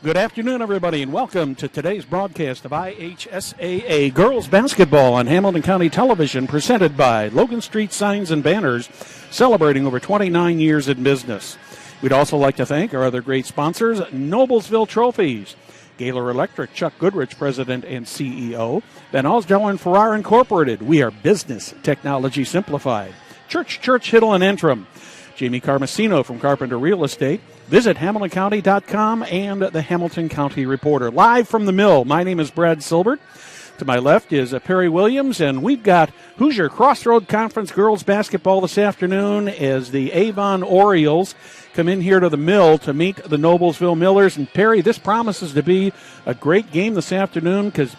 Good afternoon, everybody, and welcome to today's broadcast of IHSAA Girls Basketball on Hamilton County Television, presented by Logan Street Signs and Banners, celebrating over 29 years in business. We'd also like to thank our other great sponsors, Noblesville Trophies, Gaylor Electric, Chuck Goodrich, President and CEO, Van Osdell and Farrar Incorporated. We are business technology simplified. Church, Hiddle, and Entrim. Jamie Carmesino from Carpenter Real Estate. Visit HamiltonCounty.com and the Hamilton County Reporter. Live from the mill, my name is Brad Silbert. To my left is Perry Williams, and we've got Hoosier Crossroad Conference girls basketball this afternoon as the Avon Orioles come in here to the mill to meet the Noblesville Millers. And Perry, this promises to be a great game this afternoon because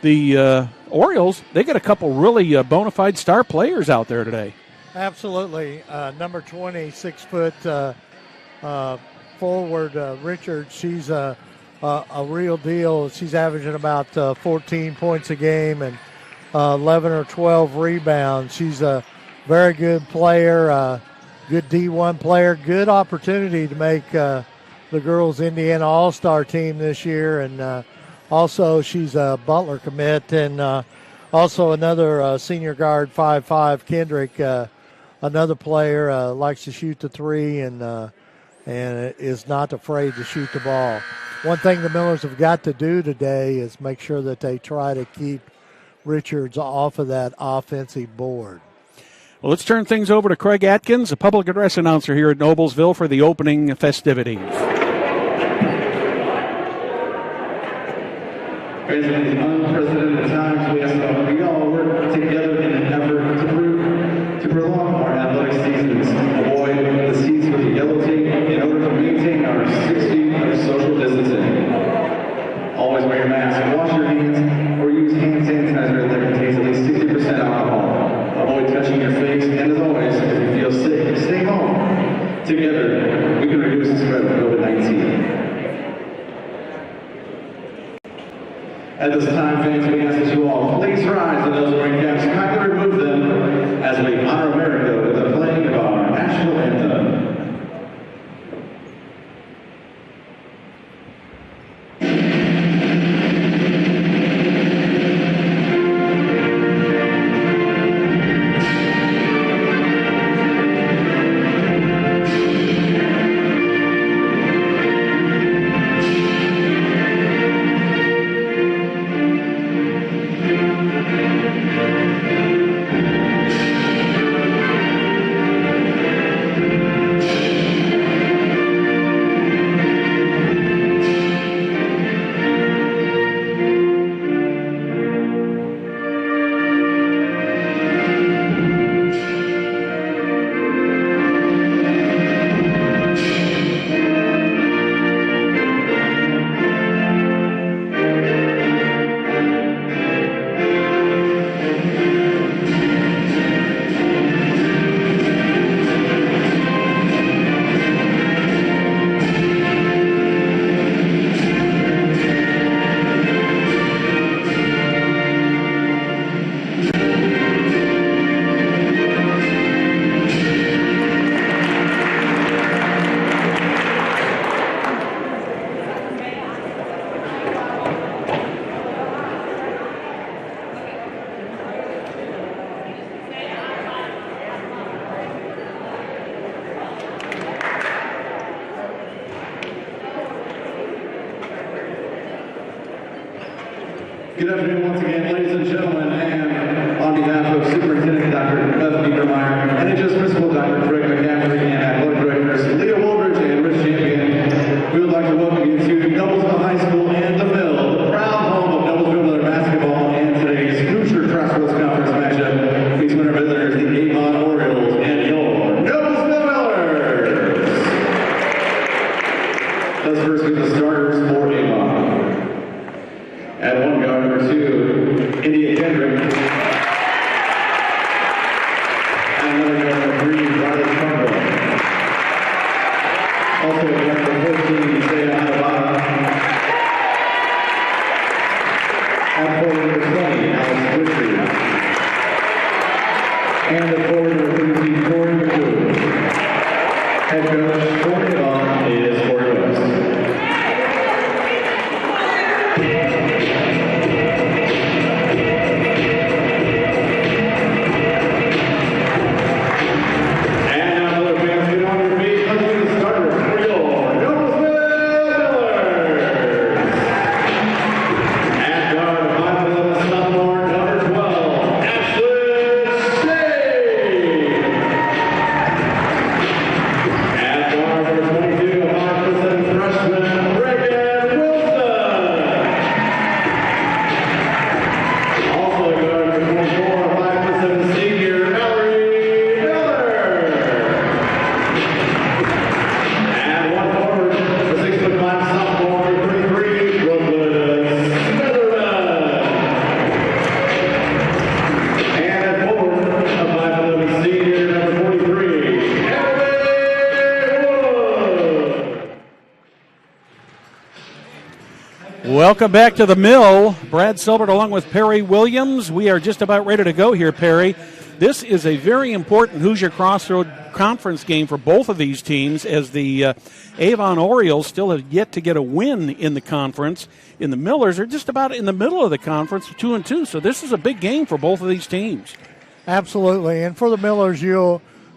the Orioles, they got a couple really bona fide star players out there today. Absolutely. Number 20, 6 foot forward, Richard. She's a real deal. She's averaging about 14 points a game and 11 or 12 rebounds. She's a very good player, good D1 player, good opportunity to make the girls' Indiana All-Star team this year. And also she's a Butler commit. And also another senior guard, 5'5", Kendrick, another player, likes to shoot the three and is not afraid to shoot the ball. One thing the Millers have got to do today is make sure that they try to keep Richards off of that offensive board. Well, let's turn things over to Craig Atkins, a public address announcer here at Noblesville for the opening festivities. In these unprecedented times, we ask that we all work together in an effort to prolong our athletic seasons, avoid the seats with the yellow tape in order to maintain our 6 feet of social distancing. Always wear your mask, wash your hands, or use hand sanitizer that contains at least 60% alcohol. Avoid touching your face, and as always, if you feel sick, stay home. Together, we can reduce the spread of COVID-19. At this time, fans, we ask that you all please rise and those wearing caps kindly remove them as we honor America with the playing of our national anthem. Good afternoon once again, ladies and gentlemen, and on behalf of Superintendent Dr. Beth Niedermeyer and HS Principal Dr. Craig McCaffrey and Athletic Directors Leah Woolridge and Rich Champion, we would like to welcome you to Noblesville High School and the Mill, the proud home of Noblesville Miller basketball, and today's Hoosier Crossroads Conference matchup. Please welcome our visitors, the Avon Orioles, and your Noblesville Millers. Let's first meet the starters for Avon. At one guard, number 2, India Kendrick. And another guard, number 3, Riley Trumbull. Also at number 14, Zaya Adabada. At forward, number 20, Alex Whittree. And at forward, number 13, Corey McCool. Head coach for Avon is Corey West. Welcome back to the Mill. Brad Silbert along with Perry Williams. We are just about ready to go here, Perry. This is a very important Hoosier Crossroad Conference game for both of these teams, as the Avon Orioles still have yet to get a win in the conference. And the Millers are just about in the middle of the conference, 2-2. So this is a big game for both of these teams. Absolutely. And for the Millers,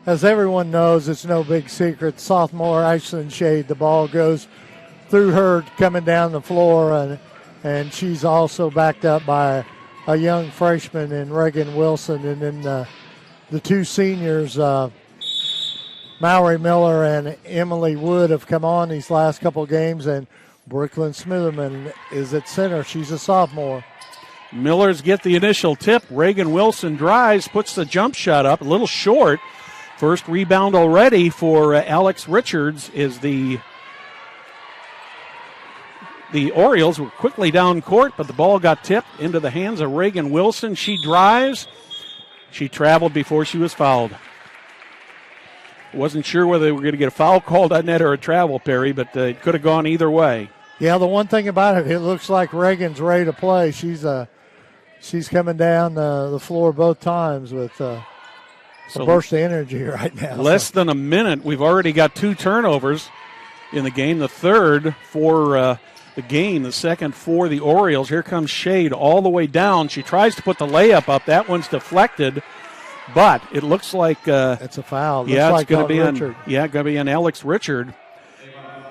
as everyone knows, it's no big secret. Sophomore Ashlyn Shade, the ball goes through her coming down the floor, and she's also backed up by a young freshman in Reagan Wilson, and then the two seniors, Mallory Miller and Emily Wood, have come on these last couple games, and Brooklyn Smitherman is at center. She's a sophomore. Millers get the initial tip. Reagan Wilson drives, puts the jump shot up, a little short. First rebound already for Alex Richards. Is the Orioles were quickly down court, but the ball got tipped into the hands of Reagan Wilson. She drives. She traveled before she was fouled. Wasn't sure whether they were going to get a foul called on that or a travel, Perry, but it could have gone either way. Yeah, the one thing about it looks like Reagan's ready to play. She's coming down the floor both times with a burst of energy right now. Less than a minute. We've already got 2 turnovers in the game. The third for the game, the second for the Orioles. Here comes Shade all the way down. She tries to put the layup up. That one's deflected, but it looks like it's a foul. Yeah, it's going to be Richard. going to be on Alex Richard.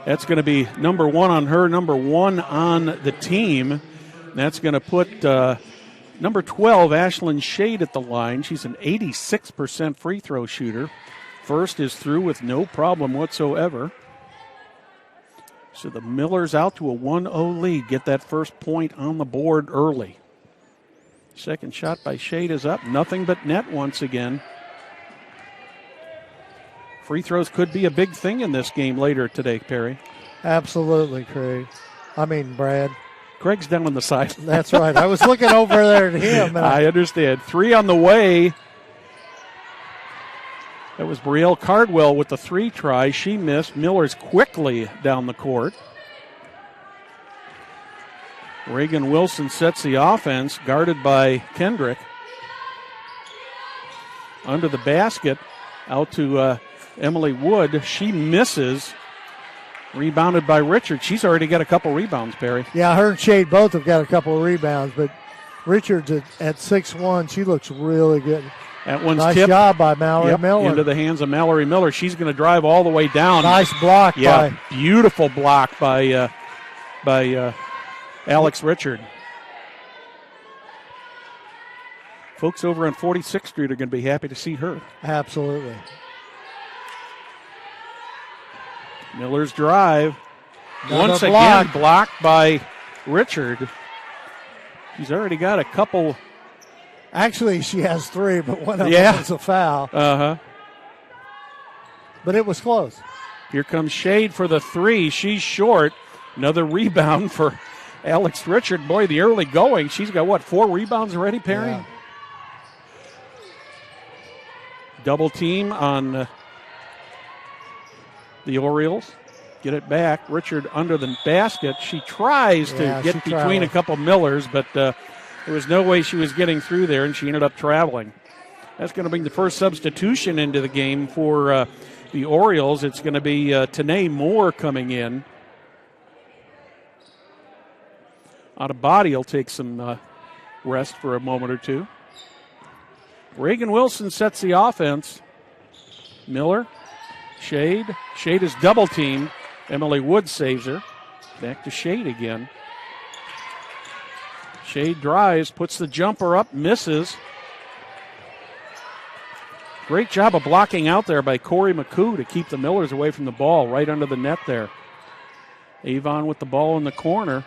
That's going to be number 1 on her, number 1 on the team. That's going to put number 12, Ashlyn Shade, at the line. She's an 86% free throw shooter. First is through with no problem whatsoever. So the Millers out to a 1-0 lead. Get that first point on the board early. Second shot by Shade is up. Nothing but net once again. Free throws could be a big thing in this game later today, Perry. Absolutely, Brad. Craig's down on the side. That's right. I was looking over there at him. I understand. 3 on the way. That was Brielle Cardwell with the 3 try. She missed. Miller's quickly down the court. Reagan Wilson sets the offense, guarded by Kendrick. Under the basket, out to Emily Wood. She misses. Rebounded by Richard. She's already got a couple rebounds, Perry. Yeah, her and Shade both have got a couple of rebounds, but Richard's at 6'1". She looks really good. That one's nice tipped. Job by Mallory Miller. Into the hands of Mallory Miller. She's going to drive all the way down. Nice block by. Beautiful block by Alex Richard. Folks over on 46th Street are going to be happy to see her. Absolutely. Miller's drive. Another Once block. again blocked by Richard. He's already got a couple. Actually, she has 3, but one of them was a foul. Uh-huh. But it was close. Here comes Shade for the 3. She's short. Another rebound for Alex Richard. Boy, the early going. She's got, 4 rebounds already, Perry? Yeah. Double team on the Orioles. Get it back. Richard under the basket. She tries to get between a couple Millers, but there was no way she was getting through there, and she ended up traveling. That's going to bring the first substitution into the game for the Orioles. It's going to be Tanae Moore coming in. Out of body, he'll take some rest for a moment or two. Reagan Wilson sets the offense. Miller, Shade. Shade is double teamed. Emily Wood saves her. Back to Shade again. Shade drives, puts the jumper up, misses. Great job of blocking out there by Corey McCoo to keep the Millers away from the ball, right under the net there. Avon with the ball in the corner.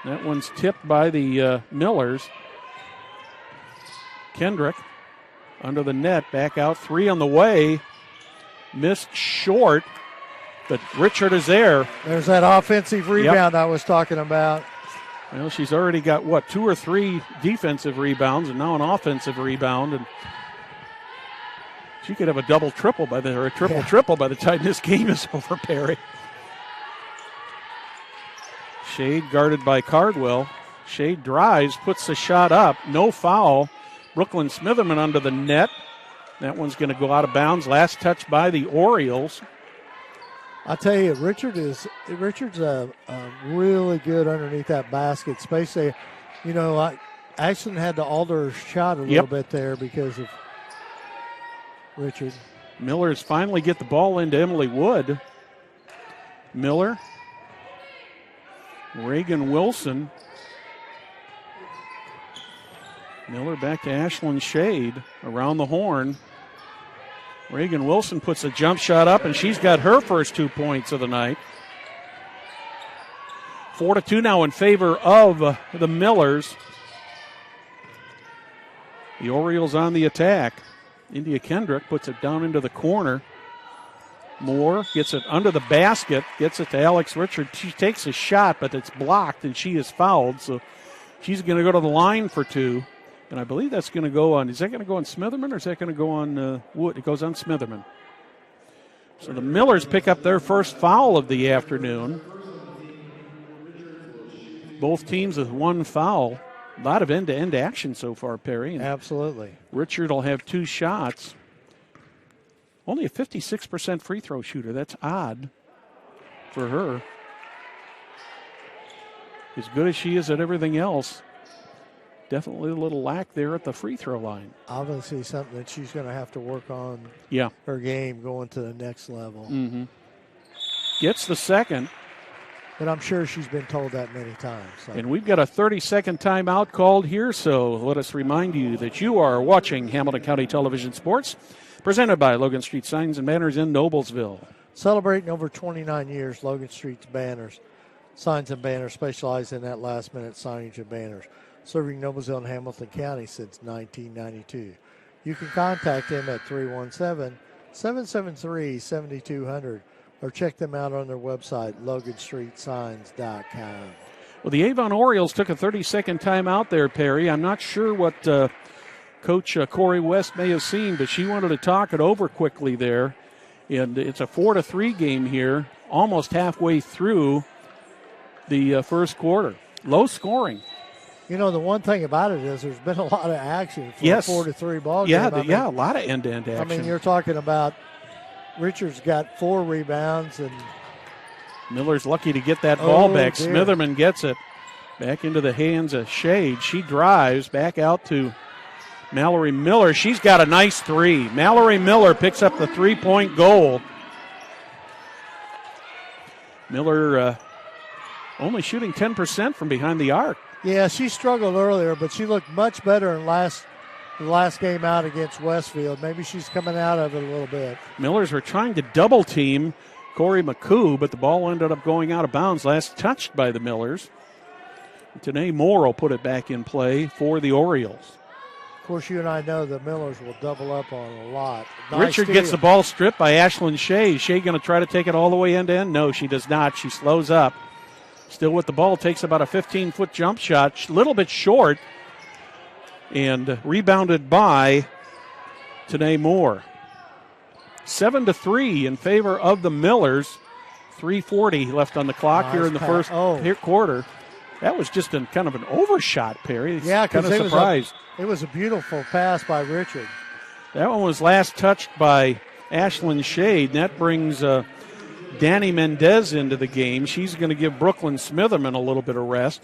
That one's tipped by the Millers. Kendrick under the net, back out, 3 on the way. Missed short, but Richard is there. There's that offensive rebound I was talking about. Well, she's already got, 2 or 3 defensive rebounds and now an offensive rebound. And she could have a double-triple or a triple-triple by the time this game is over, Perry. Shade guarded by Cardwell. Shade drives, puts the shot up. No foul. Brooklyn Smitherman under the net. That one's going to go out of bounds. Last touch by the Orioles. I tell you, Richard's really good underneath that basket. Space there. You know, Ashland had to alter her shot a little bit there because of Richard. Miller's finally get the ball into Emily Wood. Miller. Reagan Wilson. Miller back to Ashlyn Shade around the horn. Reagan Wilson puts a jump shot up, and she's got her first 2 points of the night. 4-2 now in favor of the Millers. The Orioles on the attack. India Kendrick puts it down into the corner. Moore gets it under the basket, gets it to Alex Richard. She takes a shot, but it's blocked, and she is fouled. So she's going to go to the line for two. And I believe that's going to go on. Is that going to go on Smitherman, or is that going to go on Wood? It goes on Smitherman. So the Millers pick up their first foul of the afternoon. Both teams with one foul. A lot of end-to-end action so far, Perry. And absolutely. Richard will have two shots. Only a 56% free throw shooter. That's odd for her. As good as she is at everything else, definitely a little lack there at the free throw line. Obviously something that she's going to have to work on her game going to the next level. Mm-hmm. Gets the second. But I'm sure she's been told that many times. So. And we've got a 30-second timeout called here, so let us remind you that you are watching Hamilton County Television Sports, presented by Logan Street Signs and Banners in Noblesville. Celebrating over 29 years, Logan Street's Banners, Signs and Banners specialize in that last-minute signage of banners, serving Noblesville and Hamilton County since 1992. You can contact them at 317-773-7200 or check them out on their website, loganstreetsigns.com. Well, the Avon Orioles took a 30-second timeout there, Perry. I'm not sure what Coach Corey West may have seen, but she wanted to talk it over quickly there. And it's a 4-3 game here, almost halfway through the first quarter. Low scoring. You know, the one thing about it is there's been a lot of action for a 4-3 ball game. A lot of end-to-end action. I mean, you're talking about Richards got 4 rebounds. And Miller's lucky to get that ball back. Dear. Smitherman gets it back into the hands of Shade. She drives back out to Mallory Miller. She's got a nice three. Mallory Miller picks up the three-point goal. Miller only shooting 10% from behind the arc. Yeah, she struggled earlier, but she looked much better in the last game out against Westfield. Maybe she's coming out of it a little bit. Millers were trying to double team Corey McCoo, but the ball ended up going out of bounds, last touched by the Millers. Tanae Moore will put it back in play for the Orioles. Of course, you and I know the Millers will double up on a lot. Nice Richard steal. gets the ball stripped by Ashlyn Shea. Shea going to try to take it all the way end to end? No, she does not. She slows up. Still with the ball, takes about a 15-foot jump shot, a little bit short, and rebounded by Tanae Moore. 7-3 in favor of the Millers. 3:40 left on the clock here in the first quarter. That was just kind of an overshot, Perry. Yeah, kind of surprised. It was a beautiful pass by Richard. That one was last touched by Ashlyn Shade. That brings Danny Mendez into the game. She's going to give Brooklyn Smitherman a little bit of rest.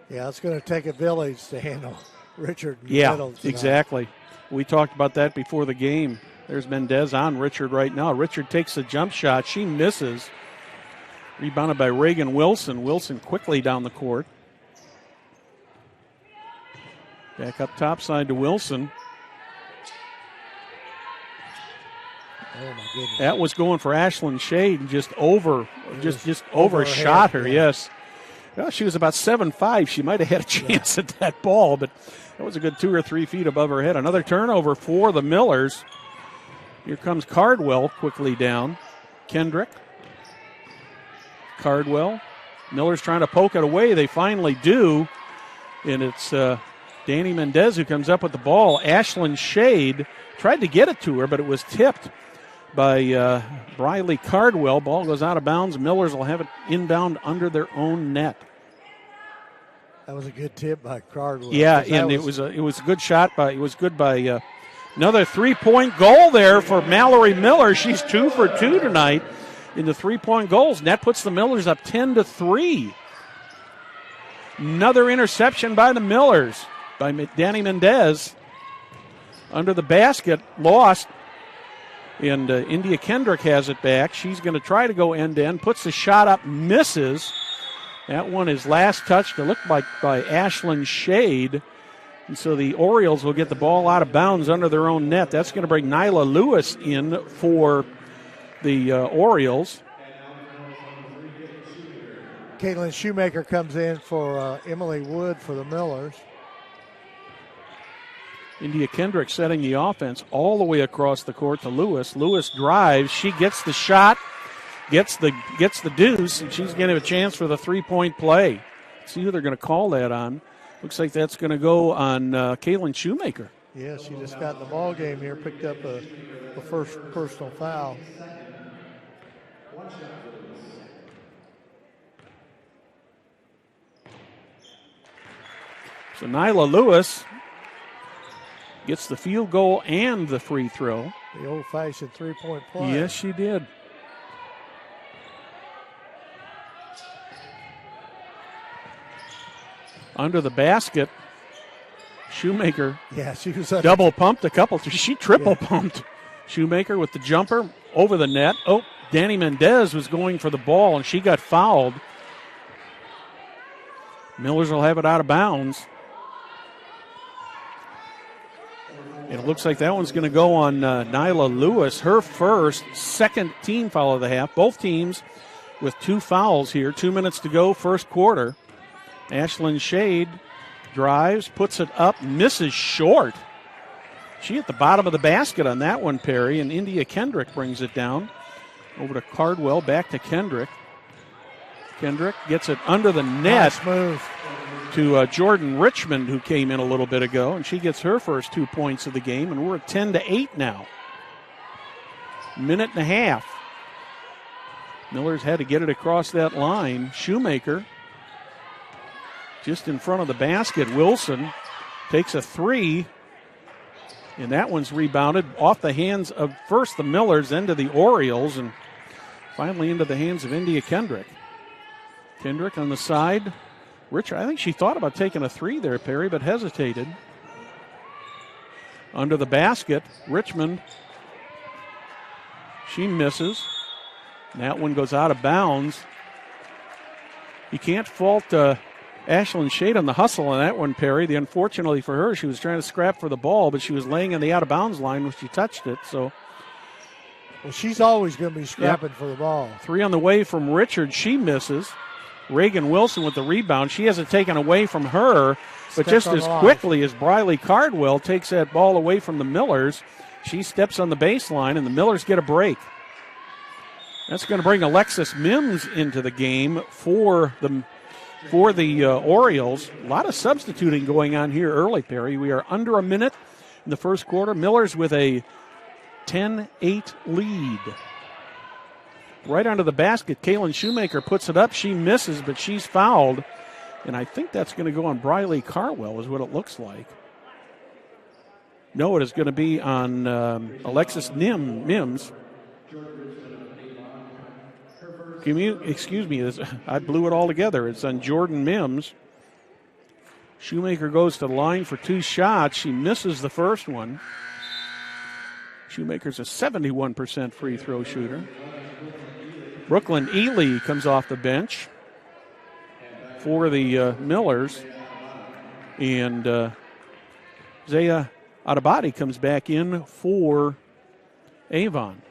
Yeah, it's going to take a village to handle Richard. Yeah, exactly. We talked about that before the game. There's Mendez on Richard right now. Richard takes a jump shot. She misses. Rebounded by Reagan Wilson. Wilson quickly down the court. Back up top side to Wilson. Oh, my goodness. That was going for Ashlyn Shade and just overshot her, yes. Well, she was about 7'5". She might have had a chance at that ball, but that was a good 2 or 3 feet above her head. Another turnover for the Millers. Here comes Cardwell quickly down. Kendrick. Cardwell. Miller's trying to poke it away. They finally do. And it's Danny Mendez who comes up with the ball. Ashlyn Shade tried to get it to her, but it was tipped by Briley Cardwell. Ball goes out of bounds. Millers will have it inbound under their own net. That was a good tip by Cardwell. Yeah, and it was a good shot by another 3-point goal there for Mallory Miller. She's 2 for 2 tonight in the 3-point goals. And that puts the Millers up 10-3. Another interception by the Millers by Danny Mendez. Under the basket, lost. And India Kendrick has it back. She's going to try to go end-to-end. Puts the shot up, misses. That one is last touched, it looked like by Ashlyn Shade. And so the Orioles will get the ball out of bounds under their own net. That's going to bring Nyla Lewis in for the Orioles. Caitlin Shoemaker comes in for Emily Wood for the Millers. India Kendrick setting the offense all the way across the court to Lewis. Lewis drives. She gets the shot, gets the deuce, and she's going to have a chance for the 3-point play. See who they're going to call that on. Looks like that's going to go on Caitlin Shoemaker. Yeah, she just got in the ball game here, picked up a first personal foul. So Nyla Lewis gets the field goal and the free throw. The old-fashioned 3-point play. Yes, she did. Under the basket, Shoemaker she was double pumped a couple. She triple pumped. Shoemaker with the jumper over the net. Oh, Danny Mendez was going for the ball, and she got fouled. Millers will have it out of bounds. It looks like that one's going to go on Nyla Lewis, her second team foul of the half. Both teams with 2 fouls here. 2 minutes to go, first quarter. Ashlyn Shade drives, puts it up, misses short. She at the bottom of the basket on that one, Perry, and India Kendrick brings it down. Over to Cardwell, back to Kendrick. Kendrick gets it under the net. Nice move. To Jordan Richmond, who came in a little bit ago, and she gets her first 2 points of the game, and we're at 10-8 now. Minute and a half. Miller's had to get it across that line. Shoemaker just in front of the basket. Wilson takes a 3, and that one's rebounded off the hands of first the Millers, then to the Orioles, and finally into the hands of India Kendrick. Kendrick on the side. Richard, I think she thought about taking a 3 there, Perry, but hesitated. Under the basket, Richmond. She misses. And that one goes out of bounds. You can't fault Ashlyn Shade on the hustle on that one, Perry. Unfortunately for her, she was trying to scrap for the ball, but she was laying on the out-of-bounds line when she touched it. So, well, she's always going to be scrapping for the ball. 3 on the way from Richard. She misses. Reagan Wilson with the rebound. She has it taken away from her, but just as quickly as Briley Cardwell takes that ball away from the Millers, she steps on the baseline, and the Millers get a break. That's going to bring Alexis Mims into the game for the Orioles. A lot of substituting going on here early, Perry. We are under a minute in the first quarter. Millers with a 10-8 lead. Right under the basket, Kaylin Shoemaker puts it up. She misses, but she's fouled. And I think that's going to go on Briley Cardwell is what it looks like. No, it is going to be on Alexis Mims. Excuse me, I blew it all together. It's on Jordan Mims. Shoemaker goes to the line for 2 shots. She misses the first one. Shoemaker's a 71% free throw shooter. Brooklyn Ely comes off the bench for the Millers. And Zaya Adabadi comes back in for Avon.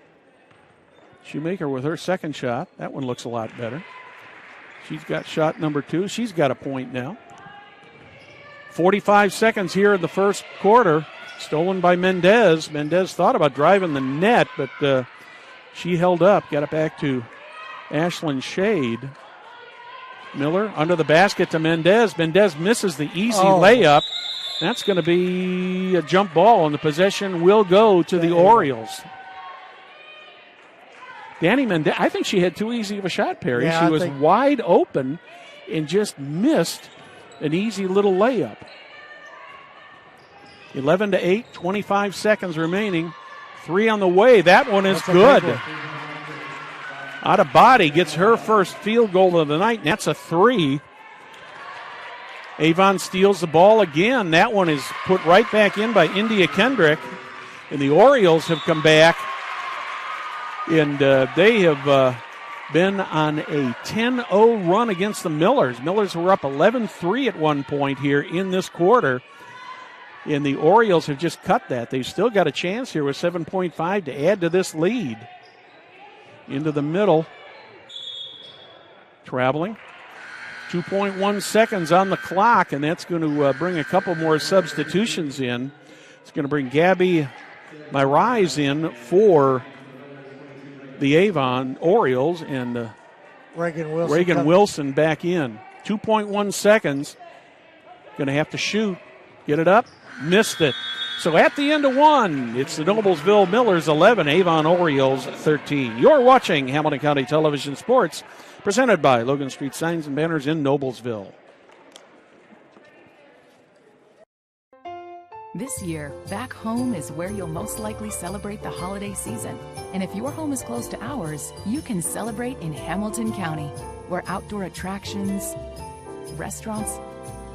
Shoemaker with her second shot. That one looks a lot better. She's got shot number 2. She's got a point now. 45 seconds here in the first quarter. Stolen by Mendez. Mendez thought about driving the net, but she held up. Got it back to Ashlyn Shade. Miller under the basket to Mendez. Mendez misses the easy layup. That's going to be a jump ball, and the possession will go to the Orioles. Danny Mendez, I think she had too easy of a shot, Perry. Yeah, she was wide open and just missed an easy little layup. 11-8, 25 seconds remaining. 3 on the way. That one is good. Out of body gets her first field goal of the night, and that's a 3. Avon steals the ball again. That one is put right back in by India Kendrick. And the Orioles have come back, and they have been on a 10-0 run against the Millers. Millers were up 11-3 at one point here in this quarter, and the Orioles have just cut that. They've still got a chance here with 7.5 to add to this lead. Into the middle. Traveling. 2.1 seconds on the clock, and that's going to bring a couple more substitutions in. It's going to bring Gabby Myrise in for the Avon Orioles, and Reagan Wilson back in. 2.1 seconds. Going to have to shoot. Get it up. Missed it. So at the end of one, it's the Noblesville Millers 11, Avon Orioles 13. You're watching Hamilton County Television Sports, presented by Logan Street Signs and Banners in Noblesville. This year, back home is where you'll most likely celebrate the holiday season. And if your home is close to ours, you can celebrate in Hamilton County, where outdoor attractions, restaurants,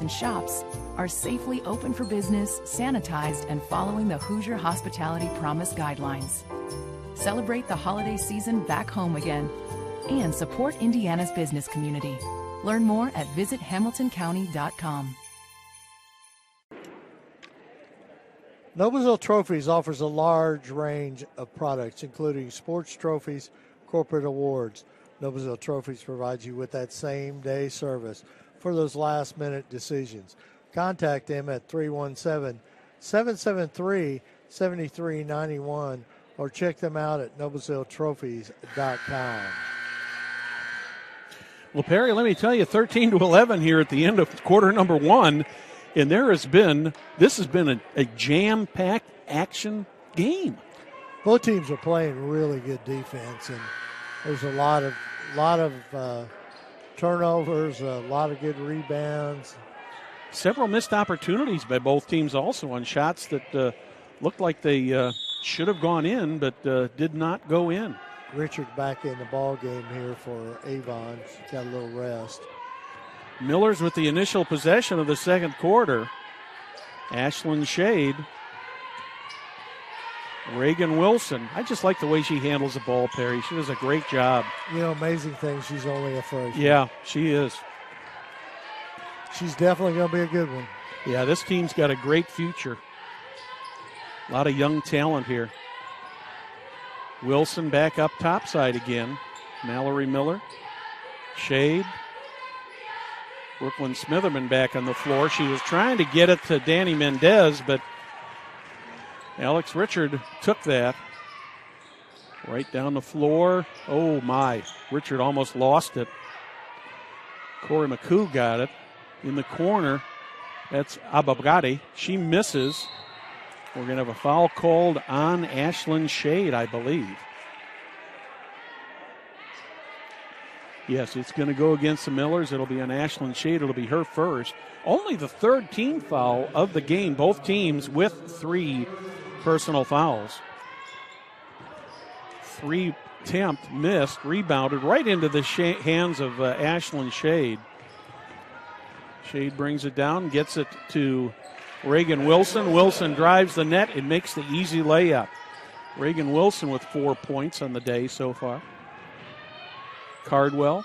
and shops are safely open for business, sanitized, and following the Hoosier Hospitality Promise guidelines. Celebrate the holiday season back home again and support Indiana's business community. Learn more at visithamiltoncounty.com. Noblesville Trophies offers a large range of products, including sports trophies, corporate awards. Noblesville Trophies provides you with that same-day service for those last-minute decisions. Contact them at 317-773-7391 or check them out at noblesvilletrophies.com. Well, Perry, let me tell you, 13-11 here at the end of quarter number one, and this has been a jam-packed action game. Both teams are playing really good defense, and there's a lot of turnovers, a lot of good rebounds. Several missed opportunities by both teams also on shots that looked like they should have gone in, but did not go in. Richard back in the ball game here for Avon. She's got a little rest. Millers with the initial possession of the second quarter. Ashlyn Shade. Reagan Wilson. I just like the way she handles the ball, Perry. She does a great job. You know, amazing thing, she's only a freshman. Yeah, she is. She's definitely going to be a good one. Yeah, this team's got a great future. A lot of young talent here. Wilson back up topside again. Mallory Miller. Shade. Brooklyn Smitherman back on the floor. She was trying to get it to Danny Mendez, but Alex Richard took that. Right down the floor. Oh, my. Richard almost lost it. Corey McCoo got it. In the corner, that's Ababgadi. She misses. We're going to have a foul called on Ashlyn Shade, I believe. Yes, it's going to go against the Millers. It'll be on Ashlyn Shade. It'll be her first. Only the third team foul of the game. Both teams with 3 personal fouls. 3 attempt, missed, rebounded right into the hands of Ashlyn Shade. Shade brings it down, gets it to Reagan Wilson. Wilson drives the net and makes the easy layup. Reagan Wilson with 4 points on the day so far. Cardwell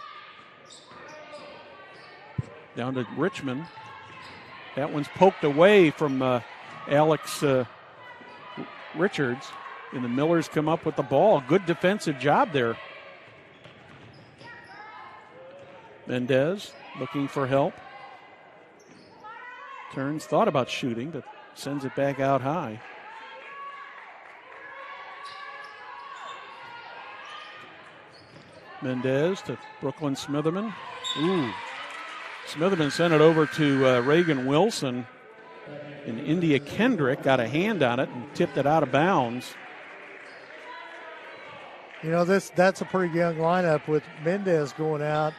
down to Richmond. That one's poked away from Alex Richards. And the Millers come up with the ball. Good defensive job there. Mendez looking for help. Turns, thought about shooting, but sends it back out high. Mendez to Brooklyn Smitherman. Ooh. Smitherman sent it over to Reagan Wilson. And India Kendrick got a hand on it and tipped it out of bounds. You know, that's a pretty young lineup with Mendez going out.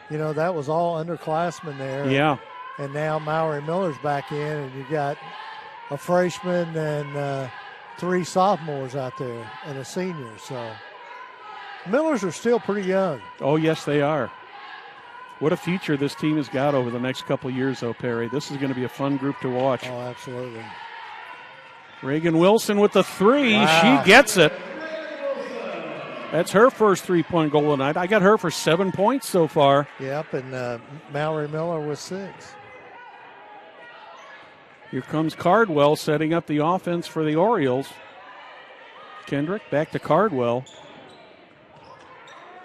You know, that was all underclassmen there. Yeah. And now Mallory Miller's back in, and you got a freshman and 3 sophomores out there and a senior. So Millers are still pretty young. Oh, yes, they are. What a future this team has got over the next couple of years, though, Perry. This is going to be a fun group to watch. Oh, absolutely. Reagan Wilson with the 3. Wow. She gets it. That's her first 3-point goal of the night. I got her for 7 points so far. Yep, and Mallory Miller with 6. Here comes Cardwell setting up the offense for the Orioles. Kendrick back to Cardwell.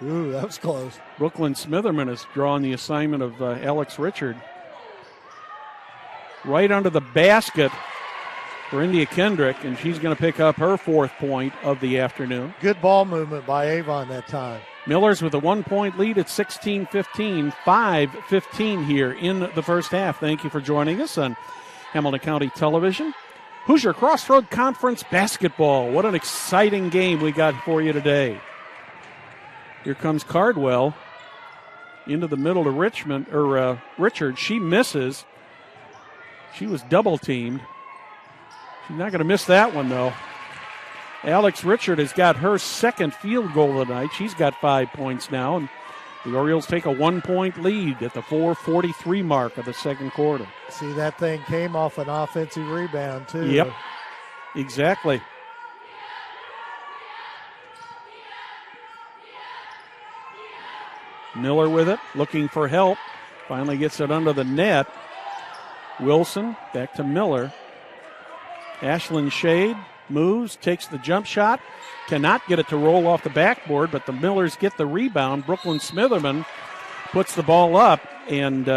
Ooh, that was close. Brooklyn Smitherman has drawn the assignment of Alex Richard. Right under the basket for India Kendrick, and she's going to pick up her 4th point of the afternoon. Good ball movement by Avon that time. Millers with a 1-point lead at 16-15, 5:15 here in the first half. Thank you for joining us on Hamilton County Television. Hoosier Crossroad Conference basketball. What an exciting game we got for you today. Here comes Cardwell into the middle to Richard. She misses. She was double teamed. She's not going to miss that one, though. Alex Richard has got her 2nd field goal of the night. She's got 5 points now, and the Orioles take a 1-point lead at the 4:43 mark of the second quarter. See, that thing came off an offensive rebound, too. Yep, exactly. Miller with it, looking for help. Finally gets it under the net. Wilson back to Miller. Ashlyn Shade moves, takes the jump shot. Cannot get it to roll off the backboard, but the Millers get the rebound. Brooklyn Smitherman puts the ball up, and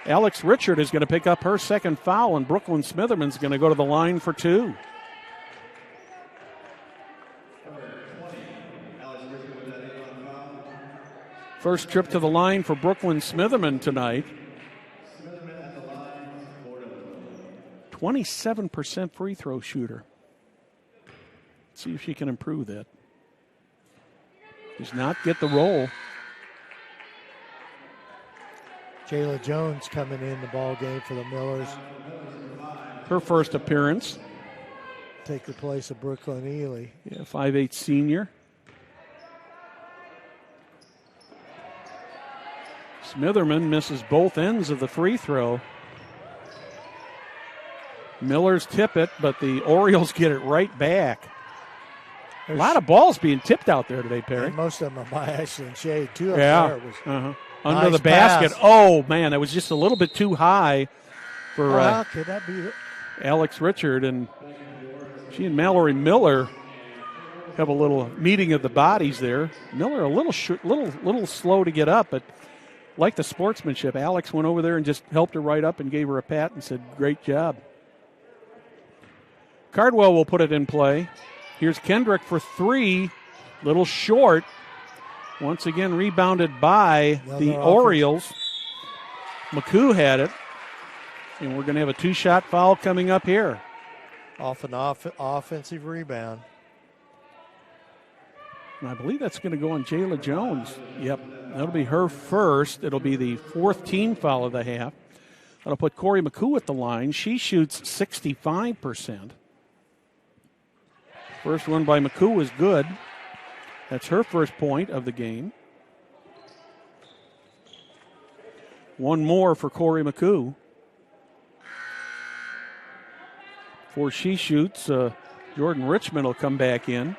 Alex Richard is going to pick up her 2nd foul, and Brooklyn Smitherman's going to go to the line for 2. First trip to the line for Brooklyn Smitherman tonight. 27% free throw shooter. Let's see if she can improve that. Does not get the roll. Jayla Jones coming in the ball game for the Millers. Her first appearance. Take the place of Brooklyn Ely. Yeah, 5'8" senior. Smitherman misses both ends of the free throw. Millers tip it, but the Orioles get it right back. A lot of balls being tipped out there today, Perry. And most of them are by Ashley and Shade. 2 of them was under nice the basket. pass. Oh, man, that was just a little bit too high for How could that be? Alex Richard. And she and Mallory Miller have a little meeting of the bodies there. Miller a little slow to get up, but like the sportsmanship, Alex went over there and just helped her right up and gave her a pat and said, great job. Cardwell will put it in play. Here's Kendrick for 3. Little short. Once again rebounded by the Orioles. McCoo had it. And we're going to have a 2-shot foul coming up here. Off an offensive rebound. And I believe that's going to go on Jayla Jones. Yep, that'll be her first. It'll be the 4th team foul of the half. That'll put Corey McCoo at the line. She shoots 65%. First one by McCoo is good. That's her first point of the game. One more for Corey McCoo. Before she shoots, Jordan Richmond will come back in.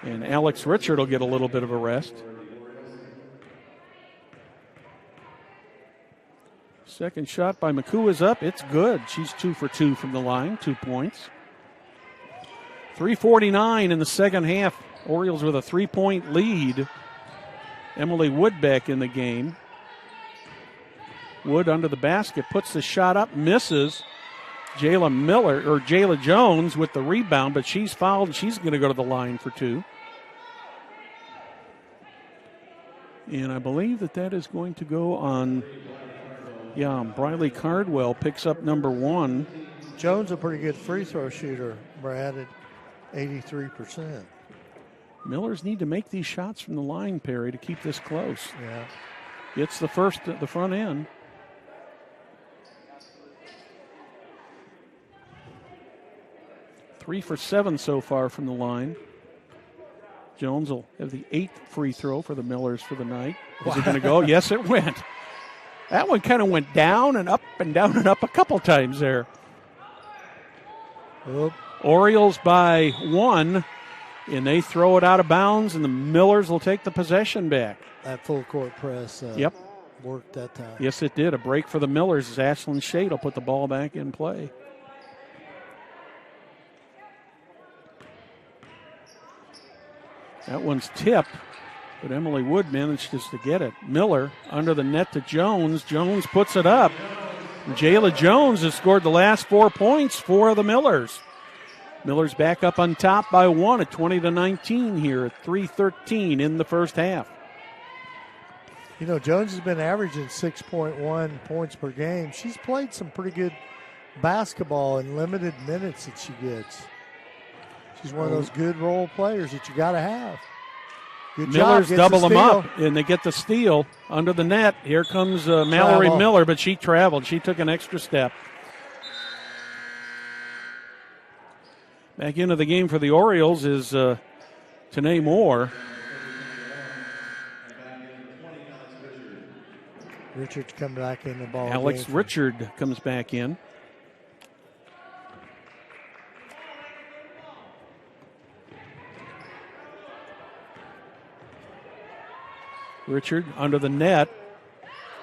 And Alex Richard will get a little bit of a rest. Second shot by McCoo is up. It's good. She's 2 for 2 from the line, 2 points. 3:49 in the second half. Orioles with a 3-point lead. Emily Wood back in the game. Wood under the basket, puts the shot up, misses. Jayla Jones with the rebound, but she's fouled and she's going to go to the line for 2. And I believe that is going to go on, Briley Cardwell picks up number 1. Jones a pretty good free throw shooter, Brad, at 83%. Millers need to make these shots from the line, Perry, to keep this close. Yeah. It's the first at the front end. Three for 7 so far from the line. Jones will have the 8th free throw for the Millers for the night. Is it going to go? Yes, it went. That one kind of went down and up and down and up a couple times there. Oop. Orioles by 1, and they throw it out of bounds, and the Millers will take the possession back. That full court press worked that time. Yes, it did. A break for the Millers as Ashlyn Shade will put the ball back in play. That one's tipped, but Emily Wood manages to get it. Miller under the net to Jones. Jones puts it up. Jayla Jones has scored the last 4 points for the Millers. Millers back up on top by 1 at 20-19 here at 3:13 in the first half. You know, Jones has been averaging 6.1 points per game. She's played some pretty good basketball in limited minutes that she gets. She's one of those good role players that you got to have. Good Millers job. double them up, and they get the steal under the net. Here comes Mallory Miller, but she traveled. She took an extra step. Back into the game for the Orioles is Tanae Moore. Richards come back in the ball. Alex Richard comes back in. Richard under the net.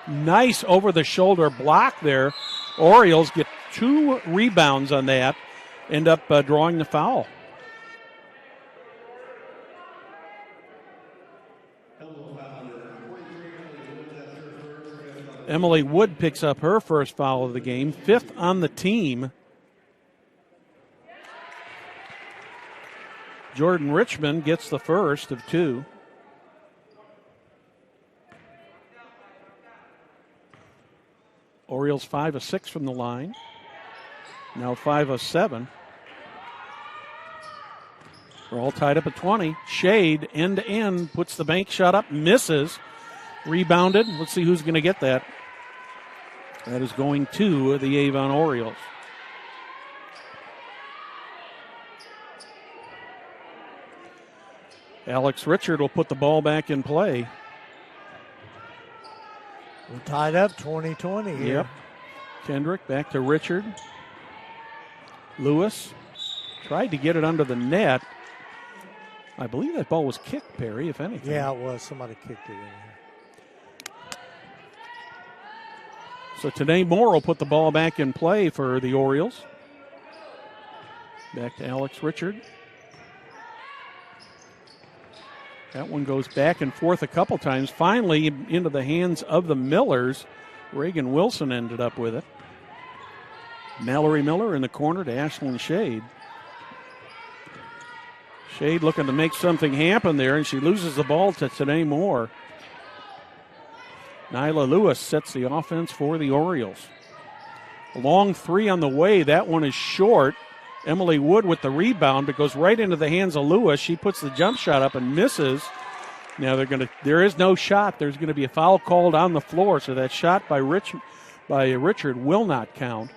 Nice over-the-shoulder block there. Orioles get 2 rebounds on that. End up drawing the foul. Emily Wood picks up her first foul of the game, 5th on the team. Jordan Richmond gets the first of 2. Orioles 5 of 6 from the line. Now 5 of 7. We're all tied up at 20. Shade, end to end, puts the bank shot up, misses. Rebounded. Let's see who's going to get that. That is going to the Avon Orioles. Alex Richard will put the ball back in play. We're tied up 20-20 here. Yep. Kendrick back to Richard. Lewis tried to get it under the net. I believe that ball was kicked, Perry, if anything. Yeah, it was. Somebody kicked it in here. So today Moore will put the ball back in play for the Orioles. Back to Alex Richard. That one goes back and forth a couple times. Finally into the hands of the Millers. Reagan Wilson ended up with it. Mallory Miller in the corner to Ashlyn Shade. Shade looking to make something happen there, and she loses the ball to Tanae Moore. Nyla Lewis sets the offense for the Orioles. A long 3 on the way. That one is short. Emily Wood with the rebound, but goes right into the hands of Lewis. She puts the jump shot up and misses. Now there is no shot. There's going to be a foul called on the floor, so that shot by Richard will not count.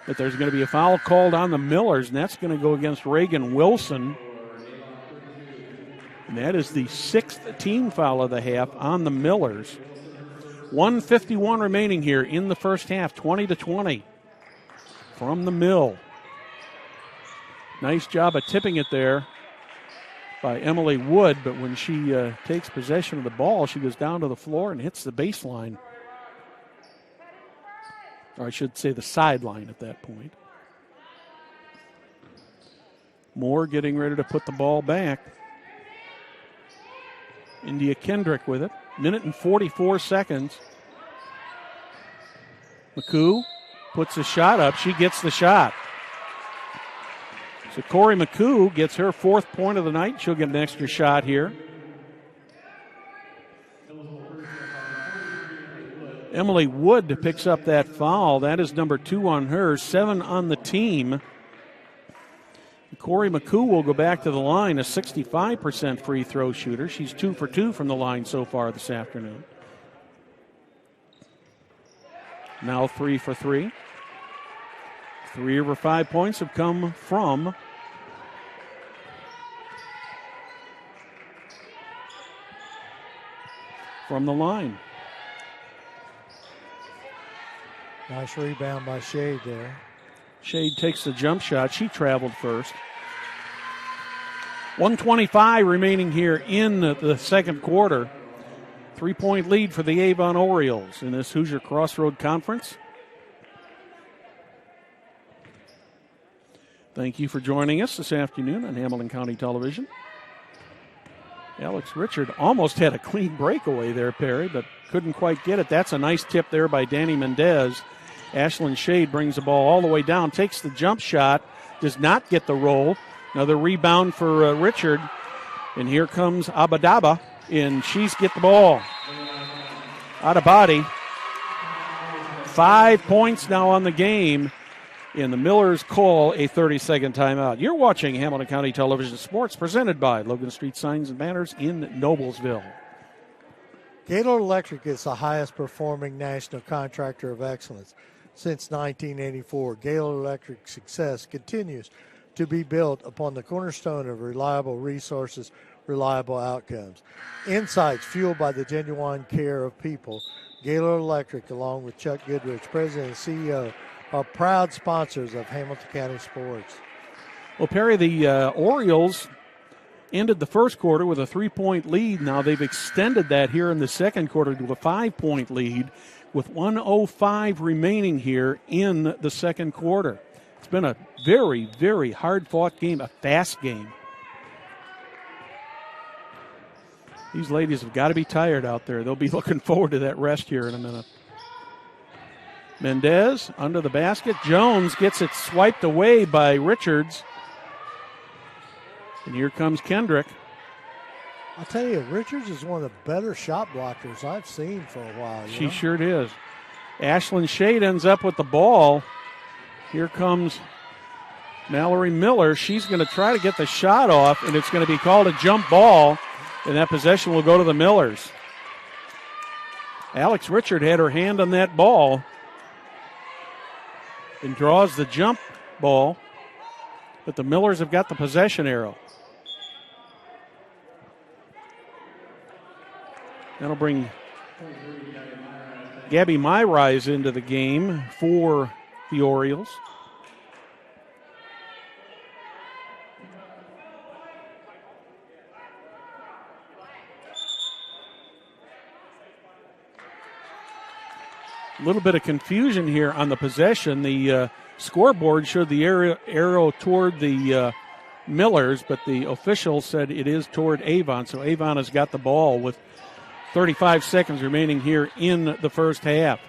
But there's going to be a foul called on the Millers, and that's going to go against Reagan Wilson. And that is the 6th team foul of the half on the Millers. 1:51 remaining here in the first half, 20-20 from the Mill. Nice job of tipping it there by Emily Wood, but when she takes possession of the ball, she goes down to the floor and hits the baseline. Or I should say the sideline at that point. Moore getting ready to put the ball back. India Kendrick with it. Minute and 44 seconds. McCoo puts a shot up. She gets the shot. So Corey McCoo gets her 4th point of the night. She'll get an extra shot here. Emily Wood picks up that foul. That is number 2 on her, 7 on the team. Corey McCoo will go back to the line, a 65% free throw shooter. She's 2 for 2 from the line so far this afternoon. Now 3 for 3. 3 of her 5 points have come from the line. Nice rebound by Shade there. Shade takes the jump shot. She traveled first. 1:25 remaining here in the second quarter. 3-point lead for the Avon Orioles in this Hoosier Crossroad Conference. Thank you for joining us this afternoon on Hamilton County Television. Alex Richard almost had a clean breakaway there, Perry, but couldn't quite get it. That's a nice tip there by Danny Mendez. Ashlyn Shade brings the ball all the way down, takes the jump shot, does not get the roll. Another rebound for Richard. And here comes Abadaba, and she's get the ball. Out of body. 5 points now on the game. And the Millers call a 30-second timeout. You're watching Hamilton County Television Sports, presented by Logan Street Signs and Banners in Noblesville. Gaylord Electric is the highest performing national contractor of excellence since 1984. Gaylord Electric's success continues to be built upon the cornerstone of reliable resources, reliable outcomes. Insights fueled by the genuine care of people. Gaylord Electric, along with Chuck Goodrich, President and CEO, are proud sponsors of Hamilton County sports. Well, Perry, the Orioles ended the first quarter with a 3-point lead. Now they've extended that here in the second quarter to a 5-point lead with 1:05 remaining here in the second quarter. It's been a very, very hard-fought game, a fast game. These ladies have got to be tired out there. They'll be looking forward to that rest here in a minute. Mendez under the basket. Jones gets it swiped away by Richards. And here comes Kendrick. I'll tell you, Richards is one of the better shot blockers I've seen for a while. She sure is. Ashlyn Shade ends up with the ball. Here comes Mallory Miller. She's going to try to get the shot off, and it's going to be called a jump ball, and that possession will go to the Millers. Alex Richard had her hand on that ball and draws the jump ball, but the Millers have got the possession arrow. That'll bring Gabby Myrise into the game for the Orioles. A little bit of confusion here on the possession. The scoreboard showed the arrow toward the Millers, but the official said it is toward Avon. So Avon has got the ball with 35 seconds remaining here in the first half.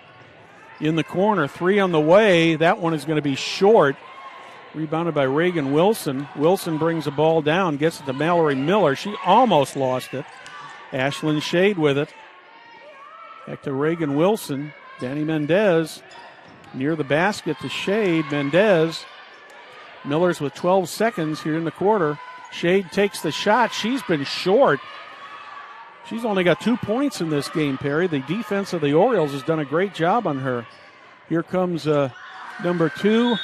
In the corner, 3 on the way. That one is going to be short. Rebounded by Reagan Wilson. Wilson brings the ball down, gets it to Mallory Miller. She almost lost it. Ashlyn Shade with it. Back to Reagan Wilson. Danny Mendez near the basket to Shade. Mendez. Millers with 12 seconds here in the quarter. Shade takes the shot. She's been short. She's only got 2 points in this game, Perry. The defense of the Orioles has done a great job on her. Here comes number 2,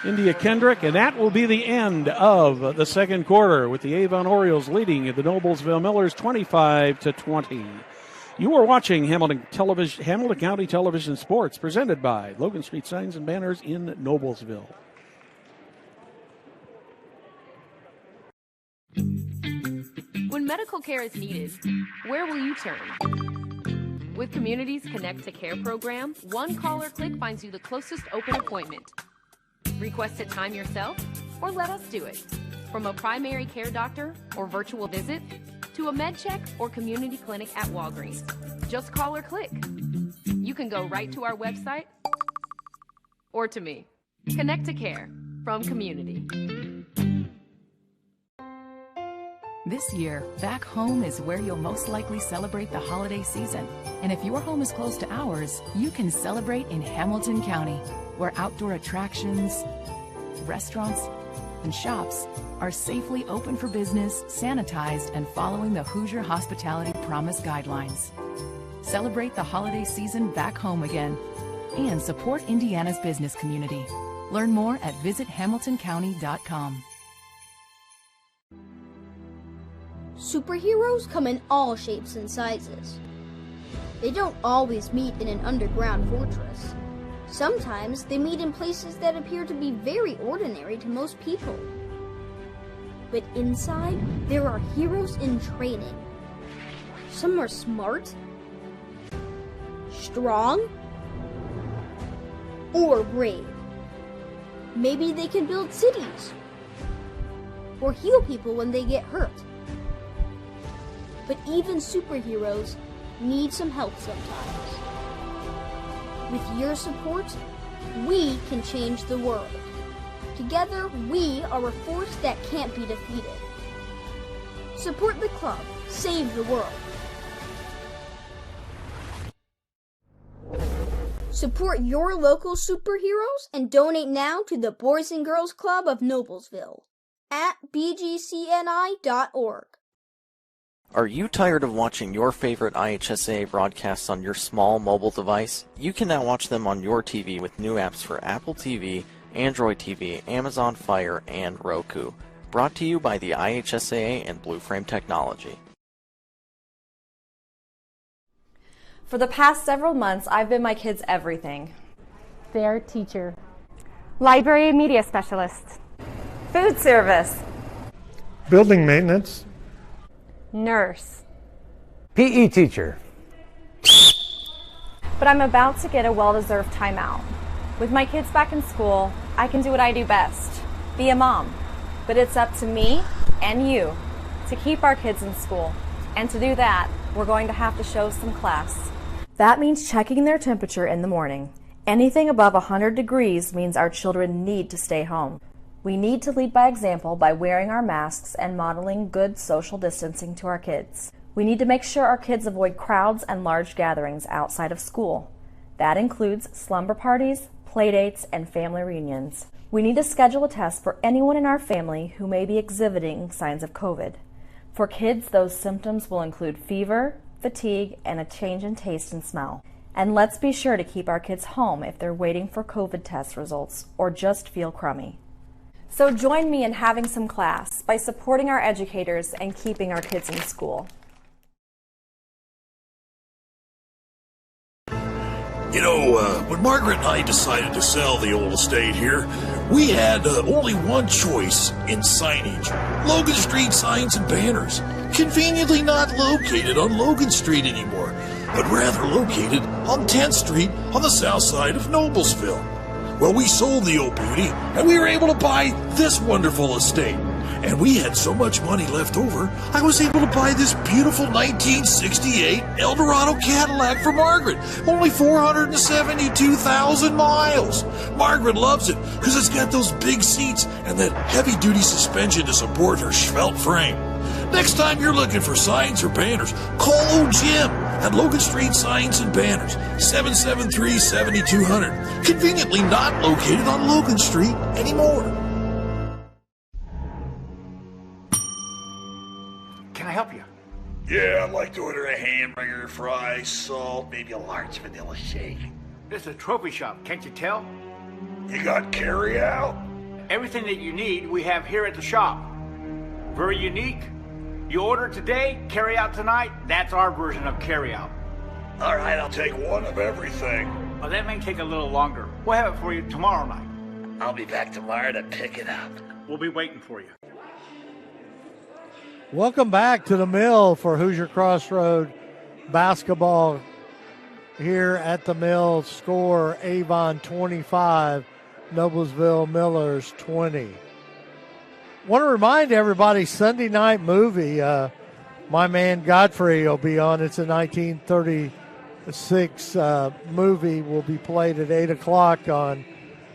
India Kendrick, and that will be the end of the second quarter with the Avon Orioles leading the Noblesville Millers 25-20. You are watching Hamilton County Television Sports, presented by Logan Street Signs and Banners in Noblesville. When medical care is needed, where will you turn? With Community's Connect to Care program, one call or click finds you the closest open appointment. Request a time yourself, or let us do it. From a primary care doctor or virtual visit, to a med check or community clinic at Walgreens. Just call or click. You can go right to our website or to me. Connect to Care from Community. This year, back home is where you'll most likely celebrate the holiday season. And if your home is close to ours, you can celebrate in Hamilton County, where outdoor attractions, restaurants, and shops are safely open for business, sanitized, and following the Hoosier Hospitality Promise guidelines. Celebrate the holiday season back home again and support Indiana's business community. Learn more at visithamiltoncounty.com. Superheroes come in all shapes and sizes. They don't always meet in an underground fortress. Sometimes they meet in places that appear to be very ordinary to most people. But inside, there are heroes in training. Some are smart, strong, or brave. Maybe they can build cities or heal people when they get hurt. But even superheroes need some help sometimes. With your support, we can change the world. Together, we are a force that can't be defeated. Support the club. Save the world. Support your local superheroes and donate now to the Boys and Girls Club of Noblesville at bgcni.org. Are you tired of watching your favorite IHSAA broadcasts on your small mobile device? You can now watch them on your TV with new apps for Apple TV, Android TV, Amazon Fire, and Roku. Brought to you by the IHSAA and Blue Frame Technology. For the past several months, I've been my kids' everything. Their teacher. Library media specialist. Food service. Building maintenance. Nurse. PE teacher. But I'm about to get a well-deserved timeout. With my kids back in school, I can do what I do best, be a mom. But it's up to me and you to keep our kids in school. And to do that, we're going to have to show some class. That means checking their temperature in the morning. Anything above 100 degrees means our children need to stay home. We need to lead by example by wearing our masks and modeling good social distancing to our kids. We need to make sure our kids avoid crowds and large gatherings outside of school. That includes slumber parties, playdates, and family reunions. We need to schedule a test for anyone in our family who may be exhibiting signs of COVID. For kids, those symptoms will include fever, fatigue, and a change in taste and smell. And let's be sure to keep our kids home if they're waiting for COVID test results or just feel crummy. So join me in having some class by supporting our educators and keeping our kids in school. You know, when Margaret and I decided to sell the old estate here, we had only one choice in signage. Logan Street Signs and Banners. Conveniently not located on Logan Street anymore, but rather located on 10th Street on the south side of Noblesville. Well, we sold the old beauty, and we were able to buy this wonderful estate. And we had so much money left over, I was able to buy this beautiful 1968 Eldorado Cadillac for Margaret. Only 472,000 miles. Margaret loves it because it's got those big seats and that heavy-duty suspension to support her svelte frame. Next time you're looking for signs or banners, call old Jim at Logan Street Signs and Banners, 773-7200. Conveniently not located on Logan Street anymore. Can I help you? Yeah, I'd like to order a hamburger, fries, salt, maybe a large vanilla shake. This is a trophy shop, can't you tell? You got carry out? Everything that you need, we have here at the shop. Very unique. You order today, carry out tonight. That's our version of carry out. All right, I'll take one of everything. Oh, that may take a little longer. We'll have it for you tomorrow night. I'll be back tomorrow to pick it up. We'll be waiting for you. Welcome back to the Mill for Hoosier Crossroad basketball here at the Mill. Score Avon 25, Noblesville Millers 20. Want to remind everybody, Sunday night movie, My Man Godfrey will be on. It's a 1936 movie, will be played at 8 o'clock on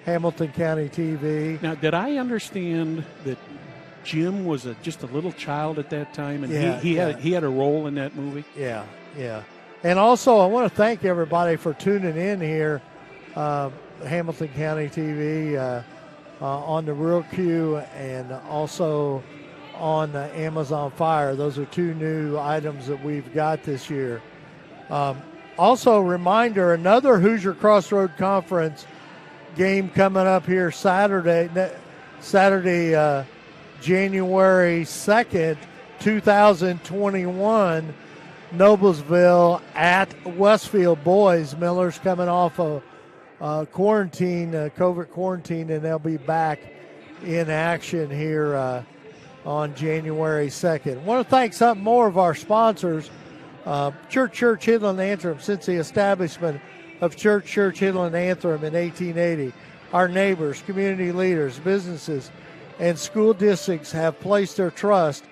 Hamilton County TV. Now, did I understand that Jim was just a little child at that time, and he had a role in that movie? Yeah. And also, I want to thank everybody for tuning in here, Hamilton County TV. on the Real Q and also on Amazon Fire. Those are two new items that we've got this year. Also, reminder, another Hoosier Crossroad Conference game coming up here Saturday, January 2nd, 2021, Noblesville at Westfield boys. Miller's coming off of quarantine, COVID quarantine, and they'll be back in action here on January 2nd. I want to thank some more of our sponsors. Church Hidland Antrim, since the establishment of Church Hidland Antrim in 1880. Our neighbors, community leaders, businesses, and school districts have placed their trust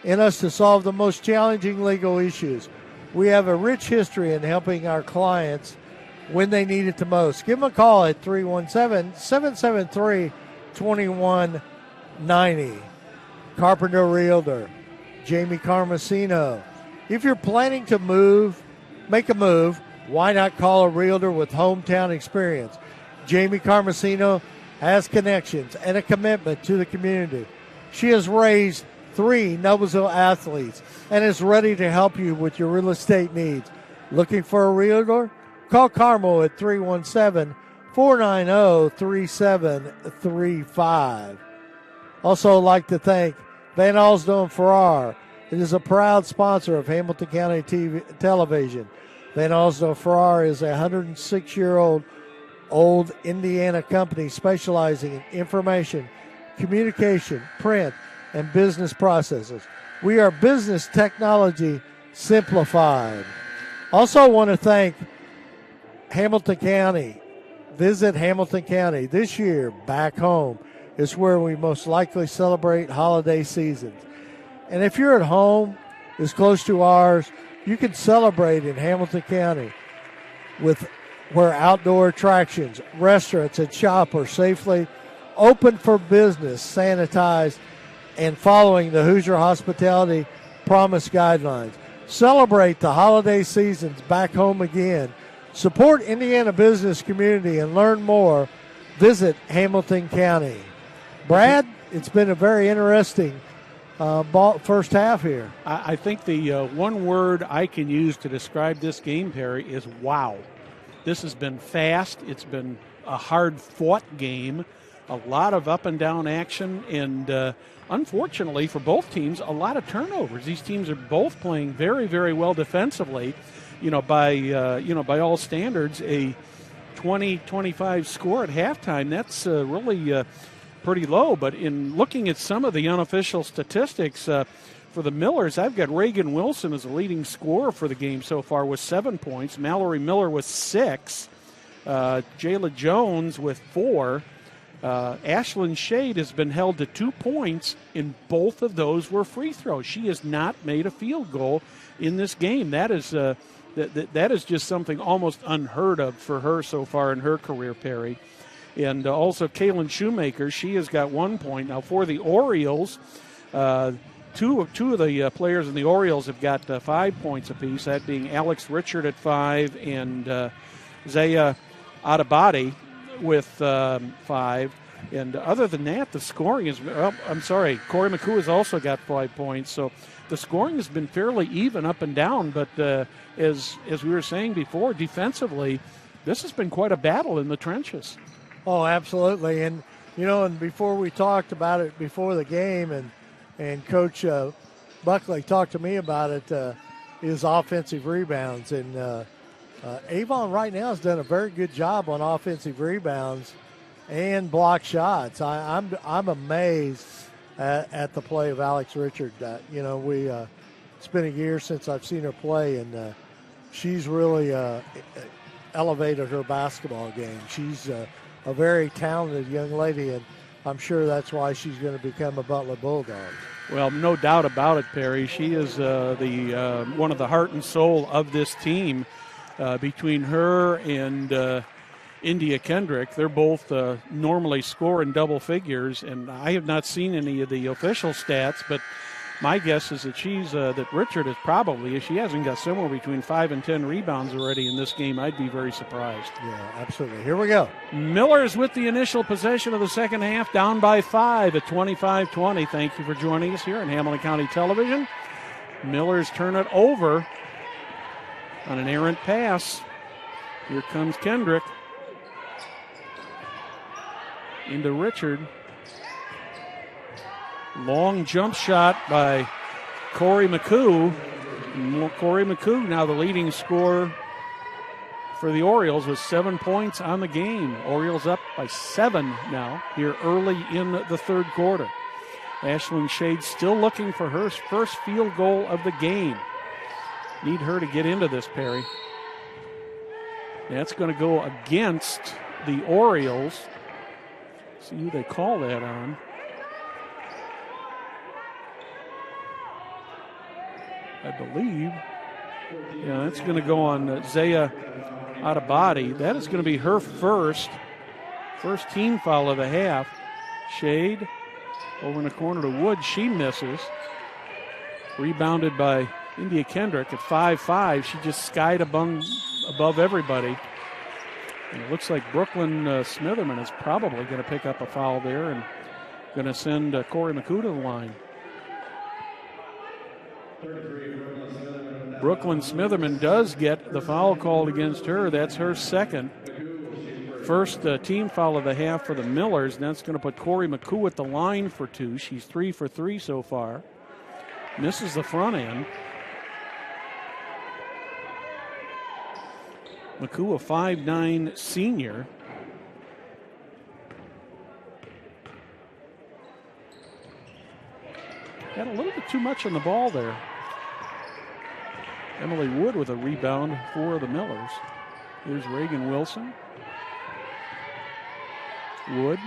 in us to solve the most challenging legal issues. We have a rich history in helping our clients when they need it the most. Give them a call at 317-773-2190. Carpenter Realtor, Jamie Carmesino. If you're planning to make a move, why not call a realtor with hometown experience? Jamie Carmesino has connections and a commitment to the community. She has raised 3 Noblesville athletes and is ready to help you with your real estate needs. Looking for a realtor? Call Carmel at 317-490-3735. Also like to thank Van Alsdale and Farrar. It is a proud sponsor of Hamilton County Television. Van Alsdale Farrar is a 106-year-old Indiana company specializing in information, communication, print, and business processes. We are business technology simplified. Also want to thank Hamilton County. Visit Hamilton County. This year, back home, is where we most likely celebrate holiday seasons. And if you're at home, as close to ours, you can celebrate in Hamilton County where outdoor attractions, restaurants, and shops are safely open for business, sanitized, and following the Hoosier Hospitality Promise guidelines. Celebrate the holiday seasons back home again. Support Indiana business community and learn more. Visit Hamilton County. Brad, it's been a very interesting first half here. I think the one word I can use to describe this game, Perry, is wow. This has been fast. It's been a hard-fought game, a lot of up-and-down action, and unfortunately for both teams, a lot of turnovers. These teams are both playing very, very well defensively. By all standards, a 20-25 score at halftime, that's really pretty low. But in looking at some of the unofficial statistics for the Millers, I've got Reagan Wilson as a leading scorer for the game so far with 7 points. Mallory Miller with 6. Jayla Jones with 4. Ashlyn Shade has been held to 2 points, and both of those were free throws. She has not made a field goal in this game. That is just something almost unheard of for her so far in her career, Perry. And also Kaylin Shoemaker, she has got 1 point. Now for the Orioles, two of the players in the Orioles have got 5 points apiece, that being Alex Richard at 5 and Zaya Adabadi with 5. And other than that, the scoring is Corey McCoo has also got 5 points. So the scoring has been fairly even up and down. But as we were saying before, defensively, this has been quite a battle in the trenches. Oh, absolutely. And, and before we talked about it before the game, and Coach Buckley talked to me about it, his offensive rebounds. And Avon right now has done a very good job on offensive rebounds and block shots. I'm amazed at the play of Alex Richard. It's been a year since I've seen her play, and she's really elevated her basketball game. She's a very talented young lady, and I'm sure that's why she's going to become a Butler Bulldog. Well, no doubt about it, Perry. She is the one of the heart and soul of this team. Between her and India Kendrick, they're both normally score in double figures, and I have not seen any of the official stats, but My guess is that that Richard is probably, if she hasn't got somewhere between 5 and 10 rebounds already in this game, I'd be very surprised. Yeah, absolutely. Here we go. Millers with the initial possession of the second half, down by 5 at 25-20. Thank you for joining us here on Hamilton County Television. Millers turn it over on an errant pass. Here comes Kendrick into Richard. Long jump shot by Corey McCoo. Corey McCoo now the leading scorer for the Orioles with 7 points on the game. Orioles up by 7 now here early in the third quarter. Ashlyn Shade still looking for her first field goal of the game. Need her to get into this, Perry. That's going to go against the Orioles. See who they call that on. I believe. Yeah, that's going to go on Zaya Atabadi. That is going to be her first team foul of the half. Shade over in the corner to Wood. She misses. Rebounded by India Kendrick at 5'5". She just skied above everybody. And it looks like Brooklyn Smitherman is probably going to pick up a foul there and going to send Corey McCoo to the line. Brooklyn Smitherman does get the foul called against her. That's her second. First team foul of the half for the Millers. And that's going to put Corey McCoo at the line for 2. She's 3 for 3 so far. Misses the front end. McCoo, a 5'9" senior. Had a little bit too much on the ball there. Emily Wood with a rebound for the Millers. Here's Reagan Wilson. Wood,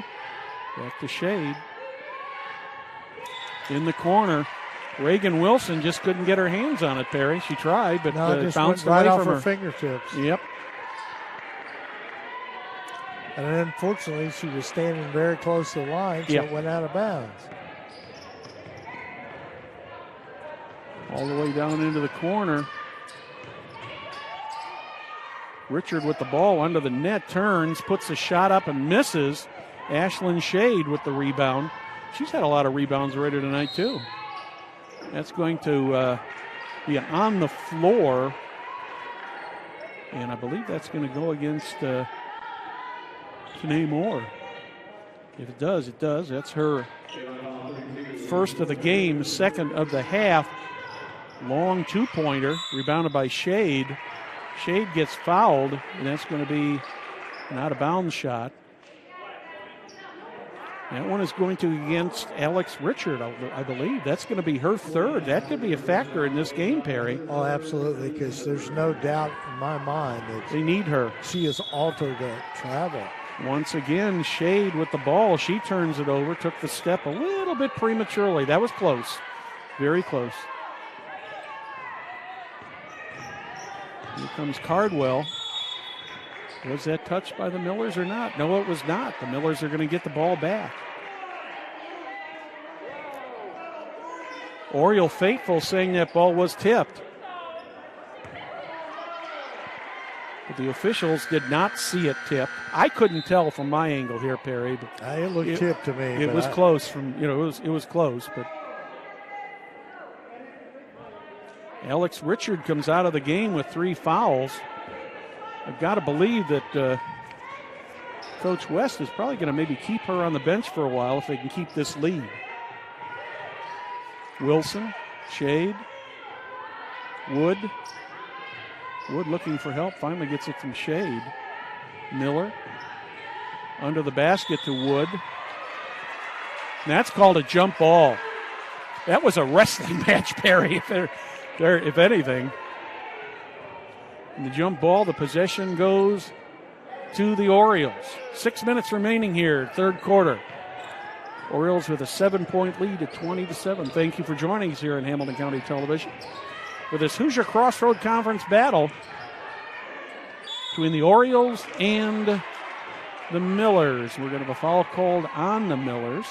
back to Shade. In the corner, Reagan Wilson just couldn't get her hands on it, Perry. She tried, but just bounced went right away off from her fingertips. Yep. And unfortunately, she was standing very close to the line, so it went out of bounds. All the way down into the corner. Richard with the ball under the net, turns, puts a shot up and misses. Ashlyn Shade with the rebound. She's had a lot of rebounds already tonight, too. That's going to be on the floor. And I believe that's going to go against Tanae Moore. If it does, it does. That's her first of the game, second of the half. Long two-pointer, rebounded by Shade. Shade gets fouled, and that's going to be an out-of-bounds shot. That one is going to against Alex Richard, I believe. That's going to be her third. That could be a factor in this game, Perry. Oh, absolutely, because there's no doubt in my mind that they need her. She has altered that travel. Once again, Shade with the ball. She turns it over, took the step a little bit prematurely. That was close, very close. Here comes Cardwell. Was that touched by the Millers or not? No, it was not. The Millers are going to get the ball back. Oriole faithful saying that ball was tipped. But the officials did not see it tipped. I couldn't tell from my angle here, Perry. But it looked tipped to me. It was close from, it was close, but Alex Richard comes out of the game with 3 fouls. I've got to believe that Coach West is probably going to maybe keep her on the bench for a while if they can keep this lead. Wilson, Shade, Wood. Wood looking for help, finally gets it from Shade. Miller under the basket to Wood. And that's called a jump ball. That was a wrestling match, Perry, if anything. And the jump ball, the possession goes to the Orioles. 6 minutes remaining here, third quarter. Orioles with a 7-point lead at 20-7. Thank you for joining us here on Hamilton County Television for this Hoosier Crossroad Conference battle between the Orioles and the Millers. We're going to have a foul called on the Millers.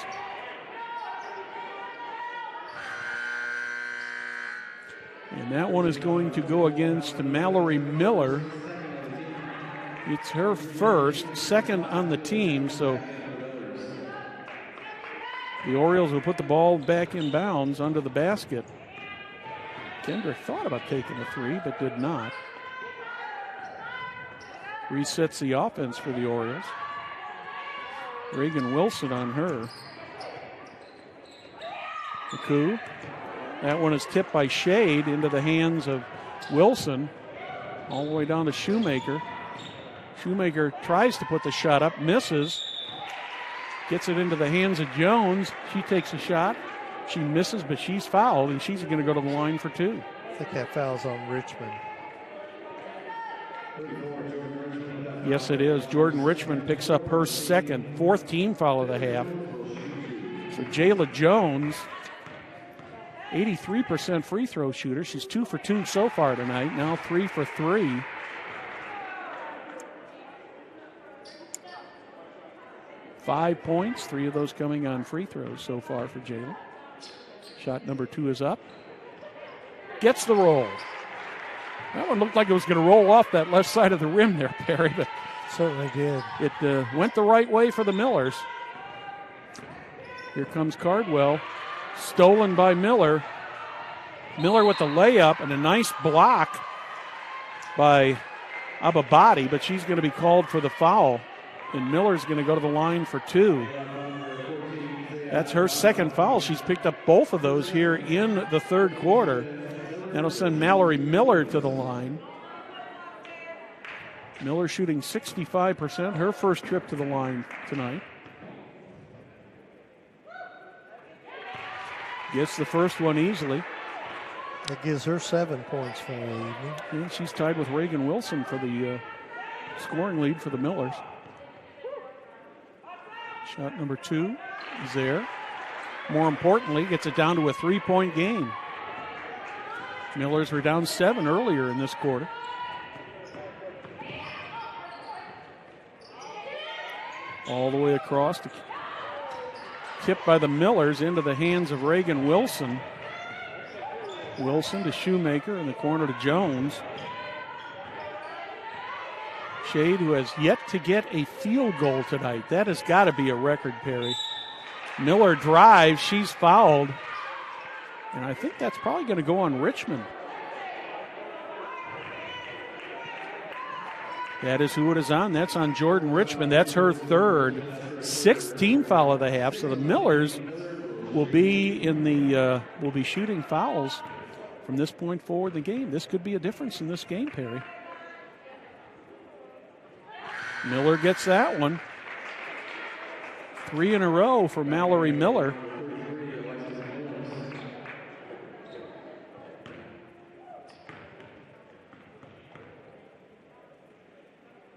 And that one is going to go against Mallory Miller. It's her first, second on the team, so the Orioles will put the ball back in bounds under the basket. Kendrick thought about taking a three, but did not. Resets the offense for the Orioles. Reagan Wilson on her. McCoo. That one is tipped by Shade into the hands of Wilson. All the way down to Shoemaker. Shoemaker tries to put the shot up, misses. Gets it into the hands of Jones. She takes a shot. She misses, but she's fouled, and she's going to go to the line for two. I think that foul's on Richmond. Yes, it is. Jordan Richmond picks up her second, fourth team foul of the half. So Jayla Jones, 83% free throw shooter. She's 2 for 2 so far tonight, now 3 for 3. Five points, 3 of those coming on free throws so far for Jayla. Shot number 2 is up. Gets the roll. That one looked like it was going to roll off that left side of the rim there, Perry, but certainly did. It went the right way for the Millers. Here comes Cardwell. Stolen by Miller. Miller with the layup and a nice block by Ababati, but she's going to be called for the foul. And Miller's going to go to the line for 2. That's her second foul. She's picked up both of those here in the third quarter. That'll send Mallory Miller to the line. Miller shooting 65%, her first trip to the line tonight. Gets the first one easily. That gives her 7 points for the evening. And she's tied with Reagan Wilson for the scoring lead for the Millers. Shot number 2 is there. More importantly, gets it down to a 3-point game. Millers were down 7 earlier in this quarter. All the way across. Tipped by the Millers into the hands of Reagan Wilson. Wilson to Shoemaker in the corner to Jones. Shade, who has yet to get a field goal tonight. That has got to be a record, Perry. Miller drives. She's fouled. And I think that's probably going to go on Richmond. That is who it is on. That's on Jordan Richmond. That's her third, 6th team foul of the half. So the Millers will be will be shooting fouls from this point forward in the game. This could be a difference in this game, Perry. Miller gets that one. 3 in a row for Mallory Miller.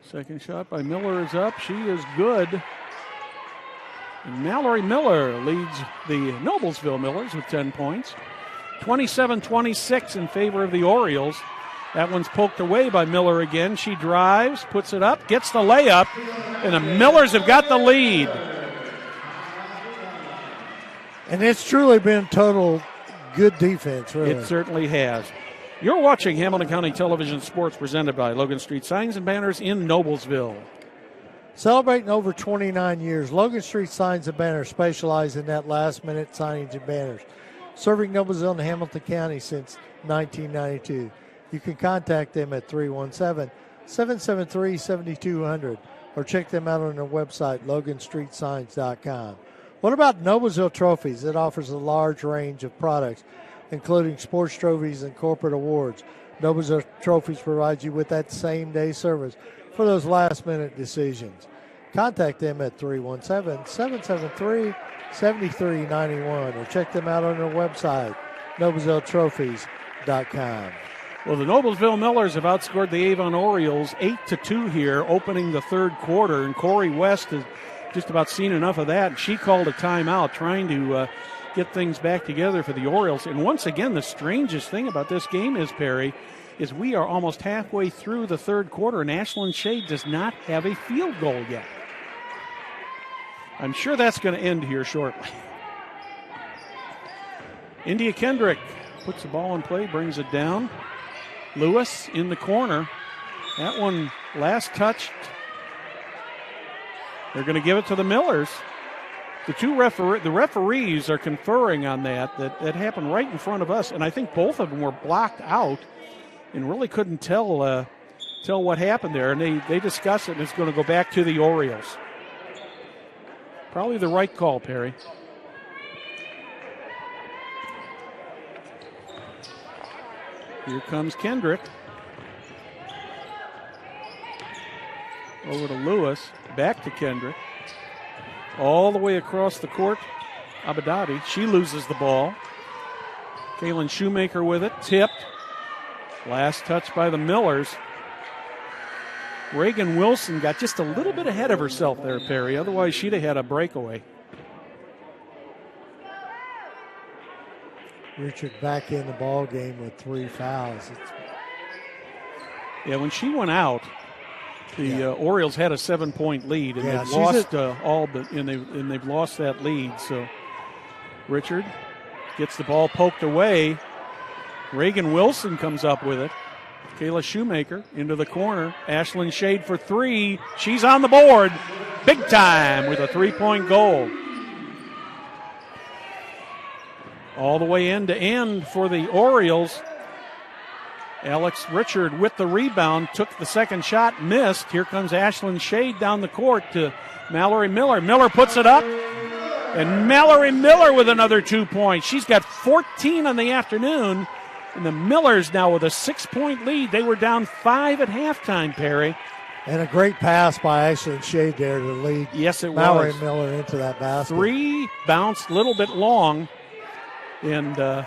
Second shot by Miller is up. She is good. And Mallory Miller leads the Noblesville Millers with 10 points. 27-26 in favor of the Orioles. That one's poked away by Miller again. She drives, puts it up, gets the layup, and the Millers have got the lead. And it's truly been total good defense, really. It certainly has. You're watching Hamilton County Television Sports presented by Logan Street Signs and Banners in Noblesville. Celebrating over 29 years, Logan Street Signs and Banners specialize in that last-minute signage and banners, serving Noblesville and Hamilton County since 1992. You can contact them at 317-773-7200 or check them out on their website, loganstreetsigns.com. What about Noblesville Trophies? It offers a large range of products, including sports trophies and corporate awards. Noblesville Trophies provides you with that same-day service for those last-minute decisions. Contact them at 317-773-7391 or check them out on their website, noblesvilletrophies.com. Well, the Noblesville Millers have outscored the Avon Orioles 8-2 here, opening the third quarter, and Corey West has just about seen enough of that. She called a timeout, trying to get things back together for the Orioles. And once again, the strangest thing about this game is, Perry, is we are almost halfway through the third quarter, and Ashlyn Shade does not have a field goal yet. I'm sure that's going to end here shortly. India Kendrick puts the ball in play, brings it down. Lewis in the corner. That one last touched. They're going to give it to the Millers. The referees are conferring on that happened right in front of us, and I think both of them were blocked out and really couldn't tell what happened there. And they discuss it, and it's going to go back to the Orioles. Probably the right call, Perry. Here comes Kendrick. Over to Lewis, back to Kendrick. All the way across the court, Abadati. She loses the ball. Kaylin Shoemaker with it, tipped. Last touch by the Millers. Reagan Wilson got just a little bit ahead of herself there, Perry. Otherwise, she'd have had a breakaway. Richard back in the ball game with 3 fouls. Yeah, when she went out, the Orioles had a 7-point lead, and they've lost they've lost that lead. So Richard gets the ball poked away. Reagan Wilson comes up with it. Kayla Shoemaker into the corner. Ashlyn Shade for 3. She's on the board, big time with a 3-point goal. All the way end to end for the Orioles. Alex Richard with the rebound, took the second shot, missed. Here comes Ashlyn Shade down the court to Mallory Miller. Miller puts it up, and Mallory Miller with another 2 points. She's got 14 on the afternoon, and the Millers now with a 6-point lead. They were down 5 at halftime, Perry. And a great pass by Ashlyn Shade there to lead Mallory Miller into that basket. 3 bounced a little bit long, and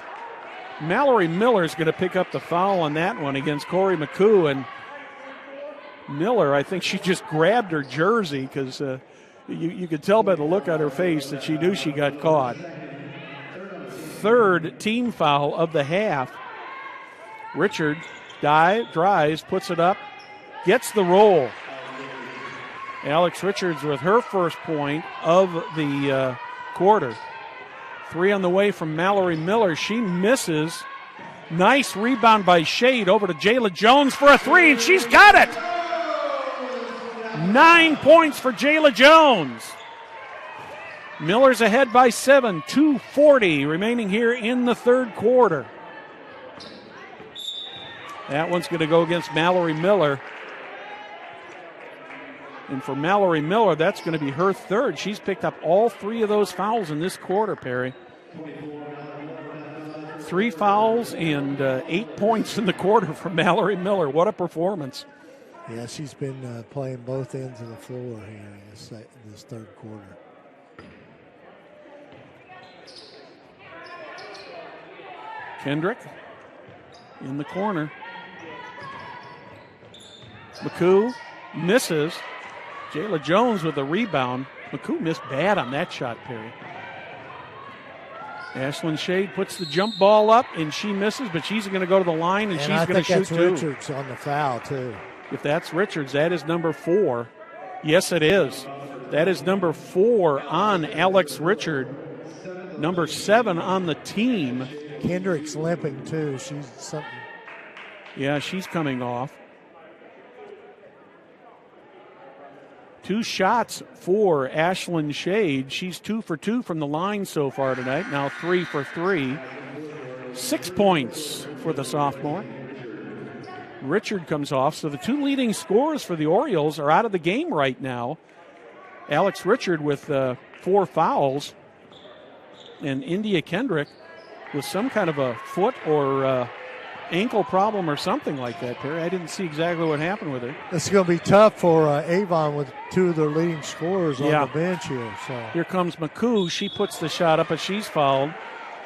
Mallory Miller's going to pick up the foul on that one against Corey McCoo. And Miller, I think she just grabbed her jersey because you could tell by the look on her face that she knew she got caught. 3rd team foul of the half. Richard drives, puts it up, gets the roll. Alex Richards with her first point of the quarter. 3 on the way from Mallory Miller. She misses. Nice rebound by Shade over to Jayla Jones for a 3, and she's got it. 9 points for Jayla Jones. Miller's ahead by 7, 2:40 remaining here in the third quarter. That one's going to go against Mallory Miller. And for Mallory Miller, that's going to be her 3rd. She's picked up all 3 of those fouls in this quarter, Perry. 3 fouls and 8 points in the quarter for Mallory Miller. What a performance. Yeah, she's been playing both ends of the floor here in this third quarter. Kendrick in the corner. McCoo misses. Jayla Jones with the rebound. McCoo missed bad on that shot, Perry. Ashlyn Shade puts the jump ball up, and she misses, but she's going to go to the line, and she's going to shoot 2. Richards on the foul, too. If that's Richards, that is number 4. Yes, it is. That is number 4 on Alex Richard. Number 7 on the team. Kendrick's limping, too. She's something. Yeah, she's coming off. 2 shots for Ashlyn Shade. She's 2 for 2 from the line so far tonight. Now 3 for 3. 6 points for the sophomore. Richard comes off. So the 2 leading scorers for the Orioles are out of the game right now. Alex Richard with 4 fouls. And India Kendrick with some kind of a foot or ankle problem or something like that, Perry. I didn't see exactly what happened with her. It's going to be tough for Avon with 2 of their leading scorers on the bench here. So here comes McCoo. She puts the shot up, but she's fouled.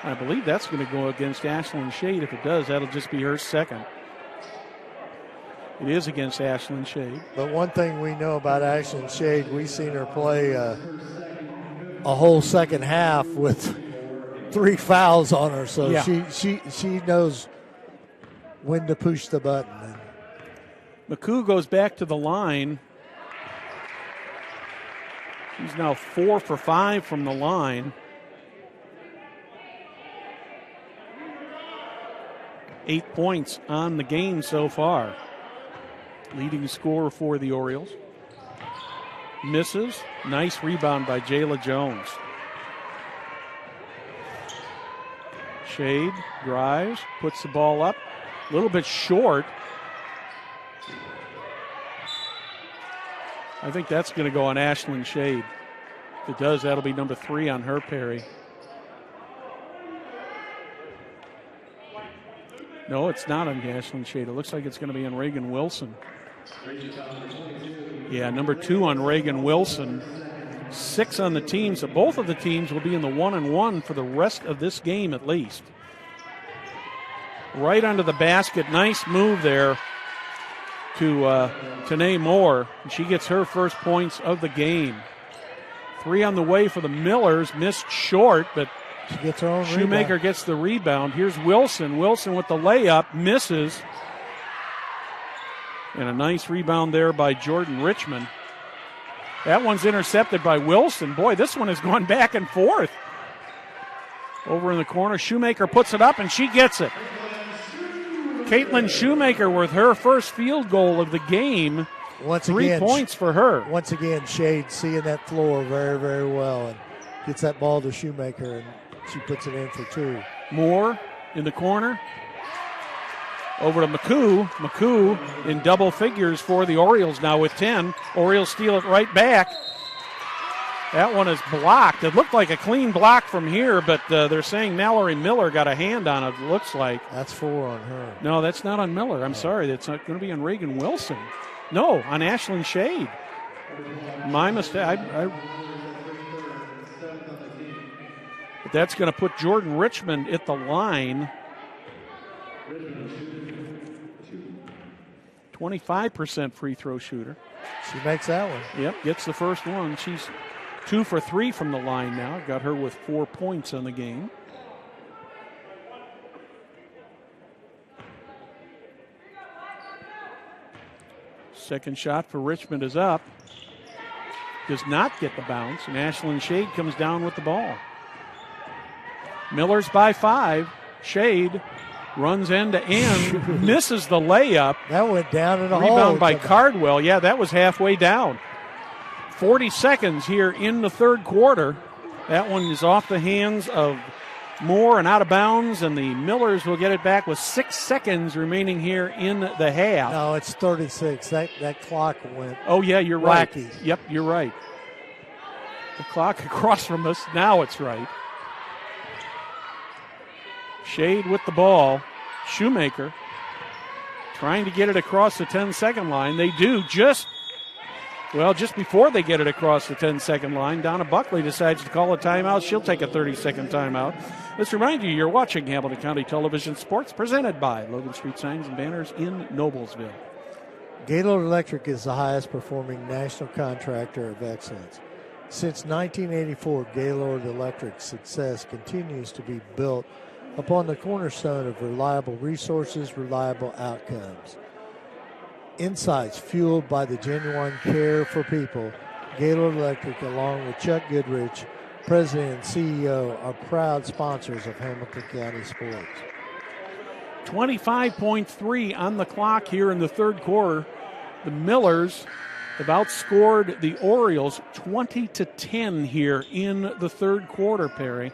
I believe that's going to go against Ashlyn Shade. If it does, that'll just be her 2nd. It is against Ashlyn Shade. But one thing we know about Ashlyn Shade, we've seen her play a whole second half with 3 fouls on her. So she knows when to push the button. McCoo goes back to the line. He's now 4 for 5 from the line. 8 points on the game so far. Leading scorer for the Orioles. Misses. Nice rebound by Jayla Jones. Shade drives, puts the ball up. A little bit short. I think that's going to go on Ashlyn Shade. If it does, that'll be number 3 on her, Perry. No, it's not on Ashlyn Shade. It looks like it's going to be on Reagan Wilson. Yeah, number 2 on Reagan Wilson. 6 on the team, so both of the teams will be in the 1-and-1 for the rest of this game at least. Right under the basket. Nice move there to Tanae Moore. She gets her first points of the game. 3 on the way for the Millers. Missed short, but she gets her own Shoemaker rebound. Gets the rebound. Here's Wilson. Wilson with the layup. Misses. And a nice rebound there by Jordan Richmond. That one's intercepted by Wilson. Boy, this one has gone back and forth. Over in the corner, Shoemaker puts it up, and she gets it. Caitlin Shoemaker with her first field goal of the game. Once 3 again, points for her. Once again, Shade seeing that floor very, very well and gets that ball to Shoemaker, and she puts it in for 2. Moore in the corner. Over to McCoo. McCoo in double figures for the Orioles now with 10. Orioles steal it right back. That one is blocked. It looked like a clean block from here, but they're saying Mallory Miller got a hand on it, looks like. That's 4 on her. No, that's not on Miller. I'm sorry. That's not going to be on Reagan Wilson. No, on Ashlyn Shade. My mistake. But that's going to put Jordan Richmond at the line. 25% free throw shooter. She makes that one. Yep, gets the first one. She's 2 for 3 from the line now. Got her with 4 points on the game. Second shot for Richmond is up. Does not get the bounce, and Ashlyn Shade comes down with the ball. Miller's by 5. Shade runs end to end, misses the layup. That went down in the hole. Rebound by Cardwell. Yeah, that was halfway down. 40 seconds here in the third quarter. That one is off the hands of Moore and out of bounds, and the Millers will get it back with 6 seconds remaining here in the half. No, it's 36. That clock went. Oh, yeah, you're wacky. right. Yep, you're right. The clock across from us, now it's right. Shade with the ball. Shoemaker trying to get it across the 10-second line. They do just before they get it across the 10-second line, Donna Buckley decides to call a timeout. She'll take a 30-second timeout. Let's remind you, you're watching Hamilton County Television Sports, presented by Logan Street Signs and Banners in Noblesville. Gaylord Electric is the highest performing national contractor of excellence. Since 1984, Gaylord Electric's success continues to be built upon the cornerstone of reliable resources, reliable outcomes. Insights fueled by the genuine care for people, Gaylord Electric, along with Chuck Goodrich, President and CEO, are proud sponsors of Hamilton County sports. 25.3 on the clock here in the third quarter. The Millers have outscored the Orioles 20-10 here in the third quarter, Perry.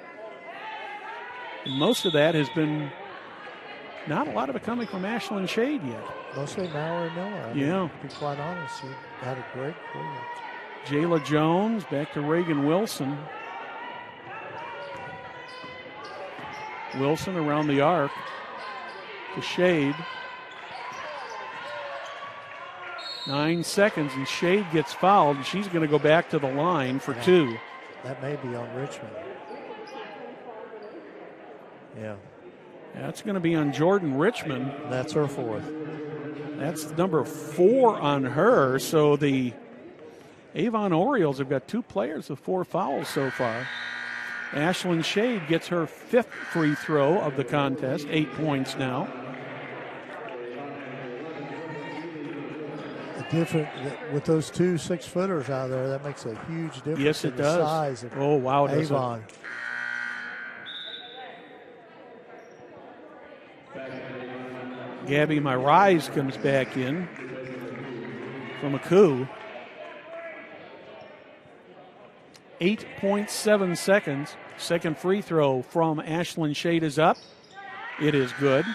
And most of that has been not a lot of it coming from Ashlyn Shade yet. Mostly Mallory Miller. Yeah. To be quite honest, she had a great career. Jayla Jones back to Reagan Wilson. Wilson around the arc to Shade. 9 seconds, and Shade gets fouled, and she's going to go back to the line for 2. That may be on Richmond. Yeah. That's going to be on Jordan Richmond. That's her 4th. That's number 4 on her. So the Avon Orioles have got 2 players with 4 fouls so far. Ashlyn Shade gets her 5th free throw of the contest, 8 points now. With those 2 6-footers out there, that makes a huge difference. Yes, it in the does. size of oh, wow. Avon. Gabby Myrise comes back in from a coup. 8.7 seconds. Second free throw from Ashlyn Shade is up. It is good.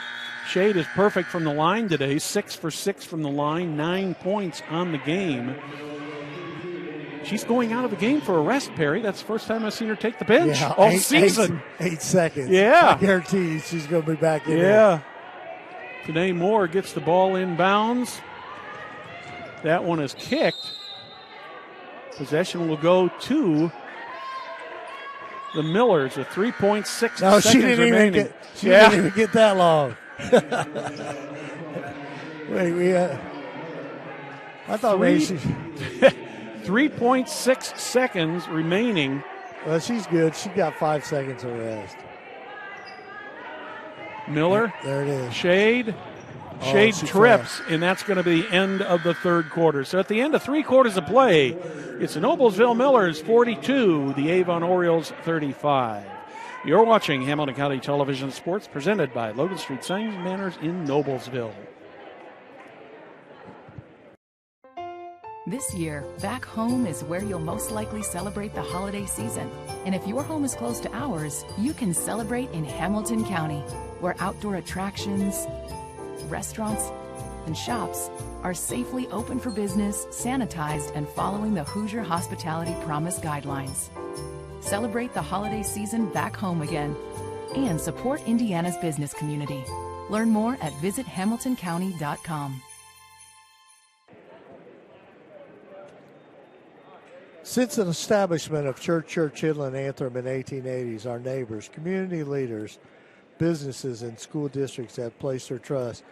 Shade is perfect from the line today. 6 for 6 from the line. 9 points on the game. She's going out of the game for a rest, Perry. That's the first time I've seen her take the bench all season. 8 seconds. Yeah. I guarantee you she's going to be back in there. Tanae Moore gets the ball inbounds. That one is kicked. Possession will go to the Millers with 3.6 seconds she didn't remaining. She didn't even get that long. Wait, I thought maybe she... 3.6 seconds remaining. Well, she's good. She got 5 seconds of rest. Miller. There it is. Shade trips, and that's going to be the end of the third quarter. So at the end of 3 quarters of play, it's the Noblesville Millers 42, the Avon Orioles 35. You're watching Hamilton County Television Sports, presented by Logan Street Signs and Banners in Noblesville. This year, back home is where you'll most likely celebrate the holiday season. And if your home is close to ours, you can celebrate in Hamilton County, where outdoor attractions, restaurants, and shops are safely open for business, sanitized, and following the Hoosier Hospitality Promise guidelines. Celebrate the holiday season back home again and support Indiana's business community. Learn more at visithamiltoncounty.com. Since an establishment of Church Hill and Anthem in the 1880s, our neighbors, community leaders, businesses, and school districts have placed their trust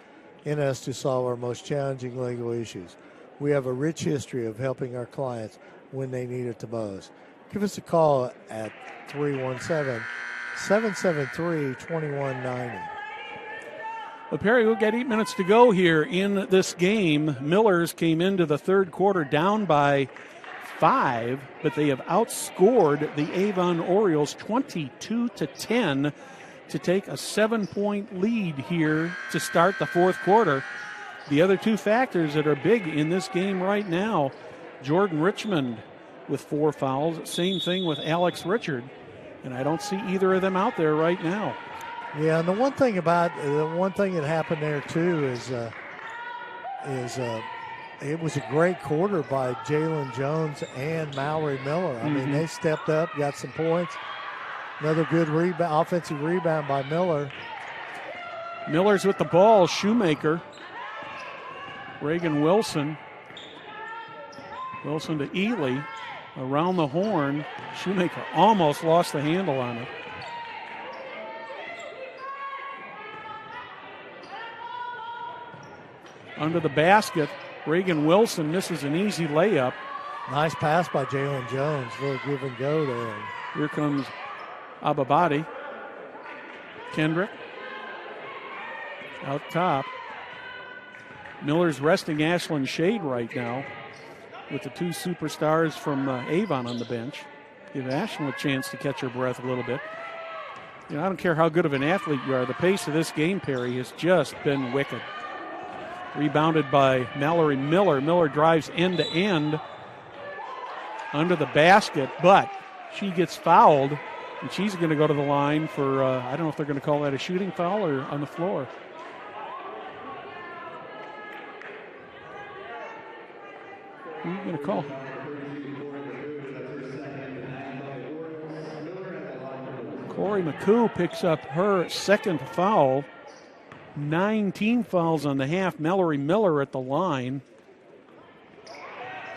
in us to solve our most challenging legal issues. We have a rich history of helping our clients when they need it the most. Give us a call at 317-773-2190. Well, Perry, we've got 8 minutes to go here in this game. Millers came into the third quarter down by 5, but they have outscored the Avon Orioles 22-10 to take a 7-point lead here to start the fourth quarter. The other two factors that are big in this game right now, Jordan Richmond with 4 fouls, same thing with Alex Richard, and I don't see either of them out there right now. Yeah, and the one thing that happened there too is it was a great quarter by Jalen Jones and Mallory Miller. I mean, they stepped up, got some points. Another good offensive rebound by Miller. Miller's with the ball. Shoemaker. Reagan Wilson. Wilson to Ely. Around the horn. Shoemaker almost lost the handle on it. Under the basket. Reagan Wilson misses an easy layup. Nice pass by Jalen Jones. A little give and go there. Here comes Ababadi. Kendrick. Out top. Miller's resting Ashlyn Shade right now with the 2 superstars from Avon on the bench. Give Ashlyn a chance to catch her breath a little bit. You know, I don't care how good of an athlete you are. The pace of this game, Perry, has just been wicked. Rebounded by Mallory Miller. Miller drives end to end under the basket, but she gets fouled, and she's going to go to the line for, I don't know if they're going to call that a shooting foul or on the floor. Who are you going to call? Corey McCoo picks up her second foul. 19 fouls on the half. Mallory Miller at the line.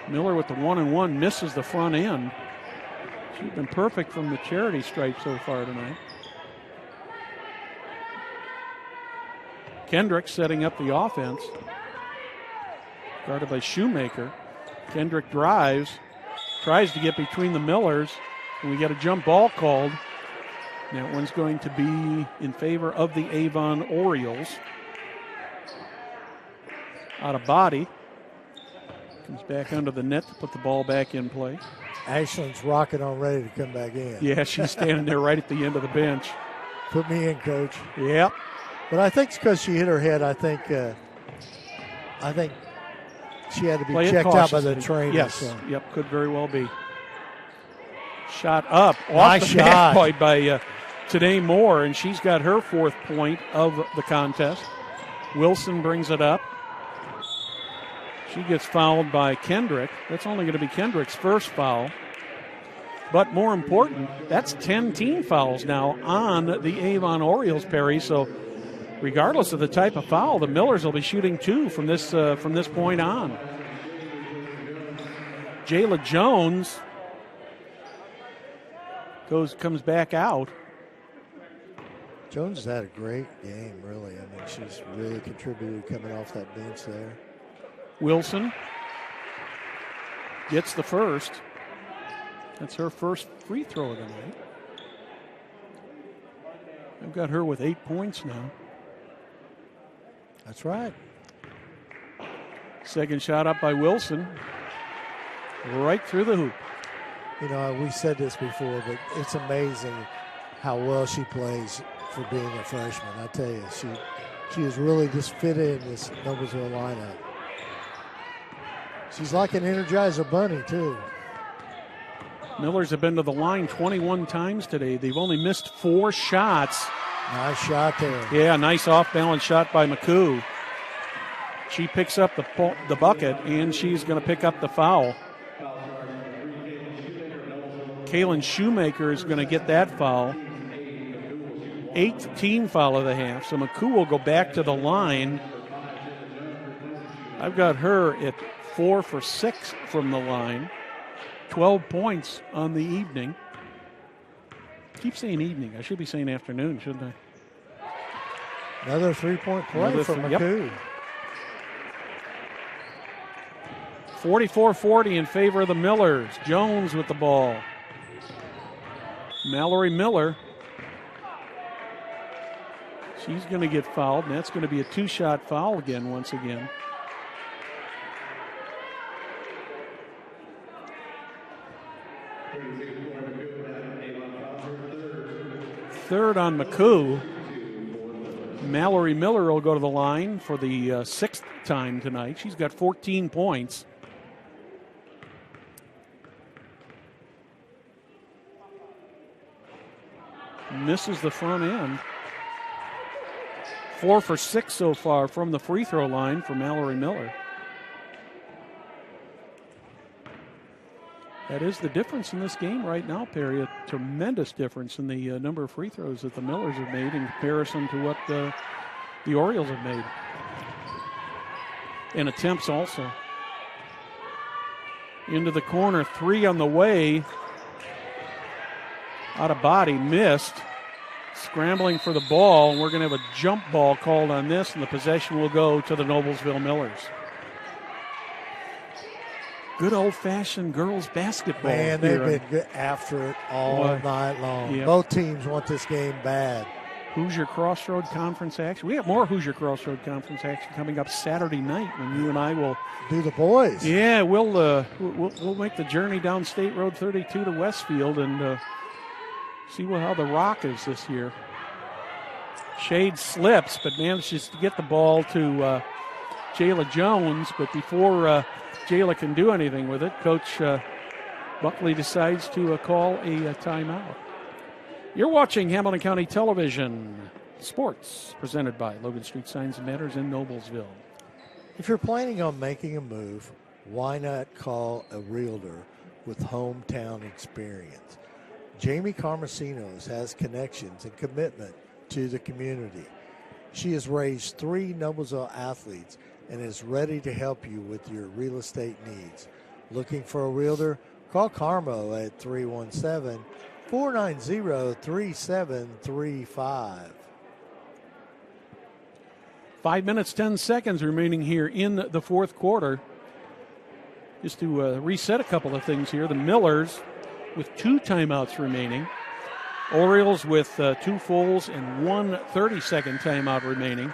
Miller with the 1-and-1 misses the front end. She's been perfect from the charity stripe so far tonight. Kendrick setting up the offense. Guarded by Shoemaker. Kendrick drives. Tries to get between the Millers. And we get a jump ball called. That one's going to be in favor of the Avon Orioles. Out of body. Comes back under the net to put the ball back in play. Ashlyn's rocking on ready to come back in. Yeah, she's standing there right at the end of the bench. Put me in, Coach. Yep. But I think it's because she hit her head. I think she had to be checked out by the trainer. Yes, so. Yep, could very well be. Shot up Nice off the shot. back by Today Moore, and she's got her 4th point of the contest. Wilson brings it up. She gets fouled by Kendrick. That's only going to be Kendrick's 1st foul. But more important, that's 10 team fouls now on the Avon Orioles, Perry. So regardless of the type of foul, the Millers will be shooting 2 from this point on. Jayla Jones comes back out. Jones has had a great game, really. I mean, she's really contributed coming off that bench there. Wilson gets the first. That's her first free throw of the night. I've got her with 8 points now. That's right. Second shot up by Wilson. Right through the hoop. You know, we said this before, but it's amazing how well she plays for being a freshman. I tell you, she has really just fit in this Noblesville lineup. She's like an Energizer bunny, too. Millers have been to the line 21 times today. They've only missed 4 shots. Nice shot there. Yeah, nice off-balance shot by McCoo. She picks up the bucket, and she's going to pick up the foul. Kaylin Shoemaker is going to get that foul. 8th team foul of the half, so McCoo will go back to the line. I've got her at 4 for 6 from the line. 12 points on the evening. Keep saying evening. I should be saying afternoon, shouldn't I? Another 3-point play from McCoo. Yep. 44-40 in favor of the Millers. Jones with the ball. Mallory Miller. She's going to get fouled, and that's going to be a 2-shot foul again, once again. Third on McCoo. Mallory Miller will go to the line for the 6th time tonight. She's got 14 points. Misses the front end. 4 for 6 so far from the free throw line for Mallory Miller. That is the difference in this game right now, Perry. A tremendous difference in the number of free throws that the Millers have made in comparison to what the Orioles have made. And attempts also. Into the corner, 3 on the way. Out of body, missed. Scrambling for the ball. We're going to have a jump ball called on this, and the possession will go to the Noblesville Millers. Good old-fashioned girls basketball. Man, they've been good after it all night long. Yep. Both teams want this game bad. Hoosier Crossroad Conference action. We have more Hoosier Crossroad Conference action coming up Saturday night when you and I will do the boys. Yeah, we'll make the journey down State Road 32 to Westfield and see how the Rock is this year. Shade slips, but manages to get the ball to Jayla Jones. But before Jayla can do anything with it, Coach Buckley decides to call a timeout. You're watching Hamilton County Television Sports, presented by Logan Street Signs and Banners in Noblesville. If you're planning on making a move, why not call a realtor with hometown experience? Jamie Carmasinos has connections and commitment to the community. She has raised 3 Noblesville athletes and is ready to help you with your real estate needs. Looking for a realtor? Call Carmo at 317-490-3735. 5 minutes, 10 seconds remaining here in the fourth quarter. Just to reset a couple of things here. The Millers with 2 timeouts remaining. Orioles with 2 fulls and 1 30-second timeout remaining.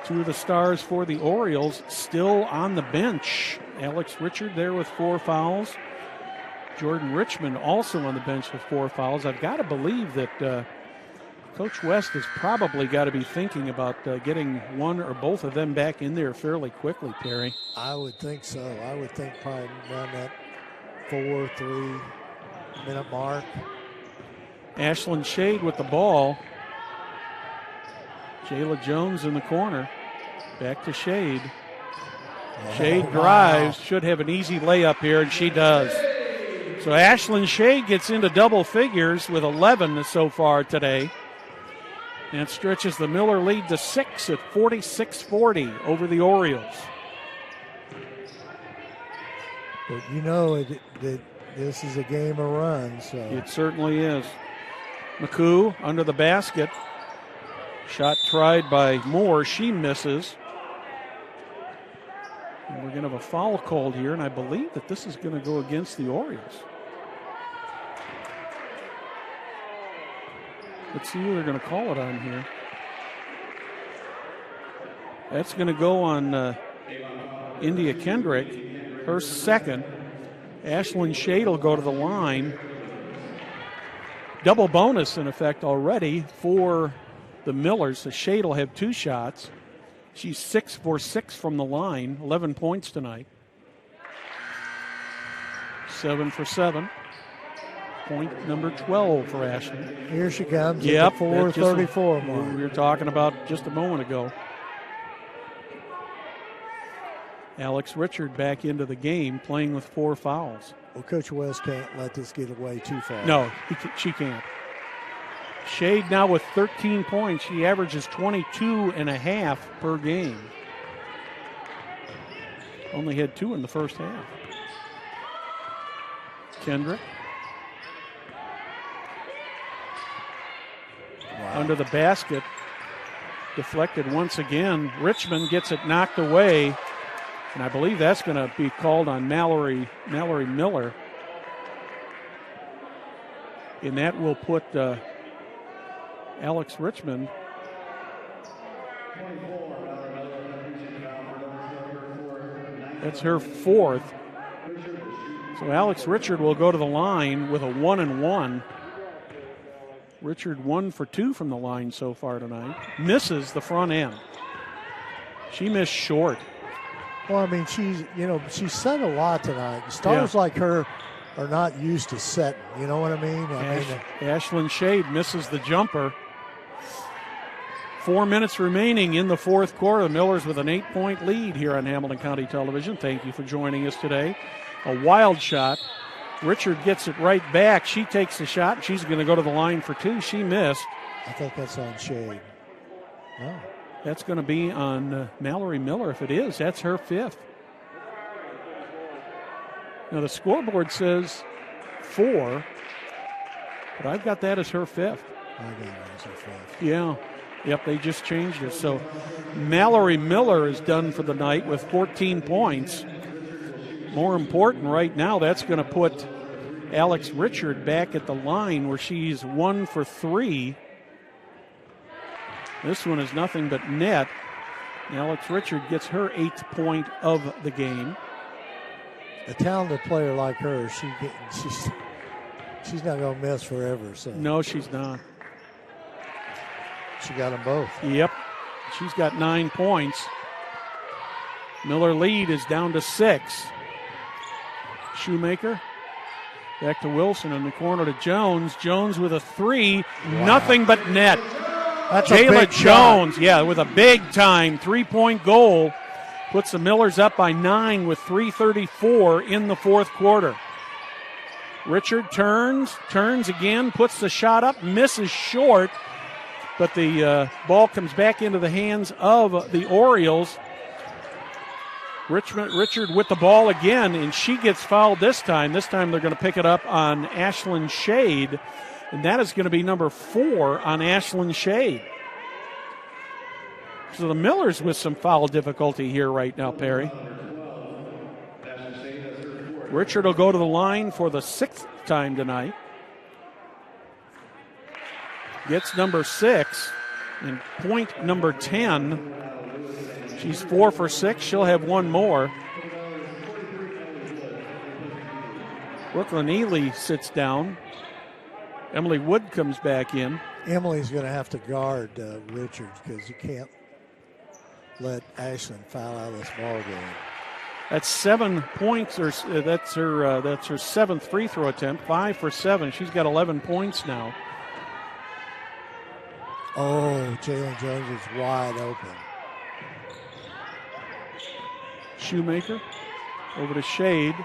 2 of the stars for the Orioles still on the bench. Alex Richard there with 4 fouls. Jordan Richmond also on the bench with 4 fouls. I've got to believe that Coach West has probably got to be thinking about getting one or both of them back in there fairly quickly, Perry. I would think so. I would think probably around that 4-3 minute mark. Ashlyn Shade with the ball. Jayla Jones in the corner. Back to Shade. Shade drives. Should have an easy layup here, and she does. So Ashlyn Shade gets into double figures with 11 so far today. And stretches the Miller lead to 6 at 46-40 over the Orioles. But you know that this is a game of runs. So. It certainly is. McCoo under the basket. Shot tried by Moore. She misses. And we're going to have a foul called here, and I believe that this is going to go against the Orioles. Let's see who they're going to call it on here. That's going to go on India Kendrick, her second. Ashlyn Shade will go to the line. Double bonus, in effect, already for the Millers. So Shade will have 2 shots. She's 6 for 6 from the line, 11 points tonight. 7 for 7. Point number 12 for Ashlyn. Here she comes. Yep, 4:34 mark. We were talking about just a moment ago. Alex Richard back into the game, playing with 4 fouls. Well, Coach West can't let this get away too far. No, she can't. Shade now with 13 points. She averages 22.5 per game. Only had 2 in the first half. Kendrick. Wow. Under the basket. Deflected once again. Richmond gets it knocked away. And I believe that's going to be called on Mallory Miller. And that will put Alex Richmond. That's her 4th. So Alex Richard will go to the line with a 1-and-1. Richard 1 for 2 from the line so far tonight. Misses the front end. She missed short. Well, I mean, she's set a lot tonight. Stars like her are not used to setting. You know what I mean? Ashlyn Shade misses the jumper. 4 minutes remaining in the fourth quarter. The Millers with an 8-point lead here on Hamilton County Television. Thank you for joining us today. A wild shot. Richard gets it right back. She takes the shot. She's going to go to the line for 2. She missed. I think that's on Shade. Oh. That's going to be on Mallory Miller. If it is, that's her 5th. Now the scoreboard says 4, but I've got that as her 5th. I got it as her 5th. Yeah. Yep, they just changed it. So Mallory Miller is done for the night with 14 points. More important right now, that's going to put Alex Richard back at the line where she's 1 for 3. This one is nothing but net. Alex Richard gets her 8th point of the game. A talented player like her, she's not going to miss forever. So no, she's not. She got them both. Yep. She's got 9 points. Miller lead is down to 6. Shoemaker. Back to Wilson in the corner to Jones. Jones with a 3. Wow. Nothing but net. That's Jayla Jones, with a big-time 3-point goal. Puts the Millers up by 9 with 3:34 in the fourth quarter. Richard turns again, puts the shot up, misses short, but the ball comes back into the hands of the Orioles. Richard with the ball again, and she gets fouled this time. This time they're going to pick it up on Ashlyn Shade, and that is going to be number 4 on Ashlyn Shade. So the Millers with some foul difficulty here right now, Perry. Richard will go to the line for the 6th time tonight. Gets number 6 and point number 10. She's 4 for 6. She'll have 1 more. Brooklyn Ely sits down. Emily Wood comes back in. Emily's going to have to guard Richards because you can't let Ashlyn foul out of this ball game. That's 7 points, or that's her seventh free throw attempt. 5 for 7. She's got 11 points now. Oh, Jalen Jones is wide open. Shoemaker over to Shade.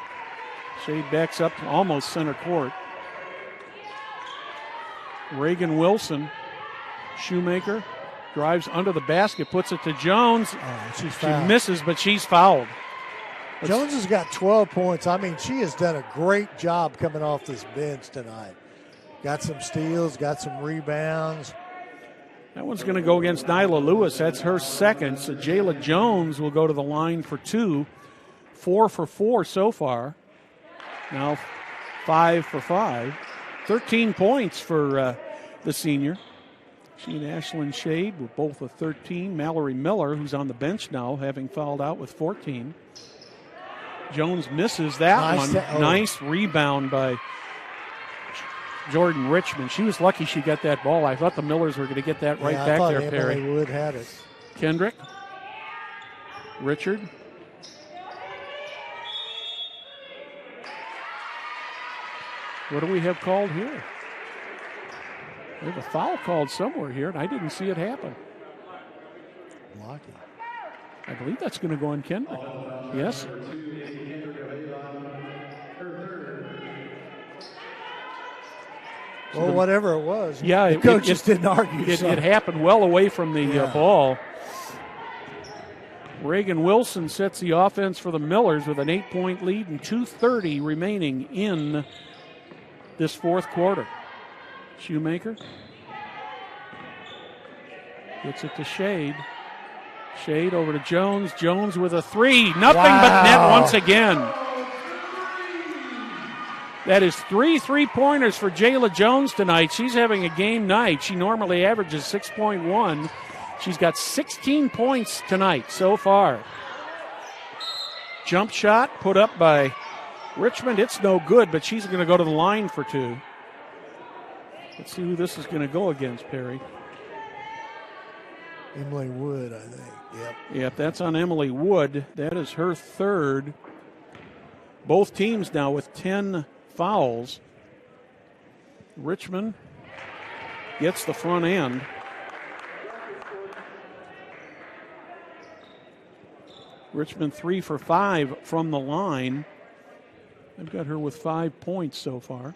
Shade backs up to almost center court. Reagan Wilson. Shoemaker drives under the basket, puts it to Jones. Oh, she misses, but she's fouled. Jones has got 12 points. I mean, she has done a great job coming off this bench tonight. Got some steals, got some rebounds. That one's going to go against Nyla Lewis. That's her second. So Jayla Jones will go to the line for 2. 4 for 4 so far. Now 5 for 5. 13 points for the senior. She and Ashlyn Shade were both with 13. Mallory Miller, who's on the bench now, having fouled out with 14. Jones misses that one. Nice rebound by Jordan Richmond. She was lucky she got that ball. I thought the Millers were going to get that right back there, Perry. Emily Wood had it. Kendrick. Richard. What do we have called here? We have a foul called somewhere here, and I didn't see it happen. Blocking. I believe that's going to go on Kendrick. Yes. Well, whatever it was. Yeah, the coach just didn't argue. It happened well away from the ball. Reagan Wilson sets the offense for the Millers with an 8-point lead and 2:30 remaining in this fourth quarter. Shoemaker gets it to Shade. Shade over to Jones. Jones with a 3. Nothing but net once again. That is 3 3-pointers for Jayla Jones tonight. She's having a game night. She normally averages 6.1. She's got 16 points tonight so far. Jump shot put up by Richmond. It's no good, but she's going to go to the line for 2. Let's see who this is going to go against, Perry. Emily Wood, I think. Yep, that's on Emily Wood. That is her third. Both teams now with 10 fouls. Richmond gets the front end. Richmond 3 for 5 from the line. They've got her with 5 points so far.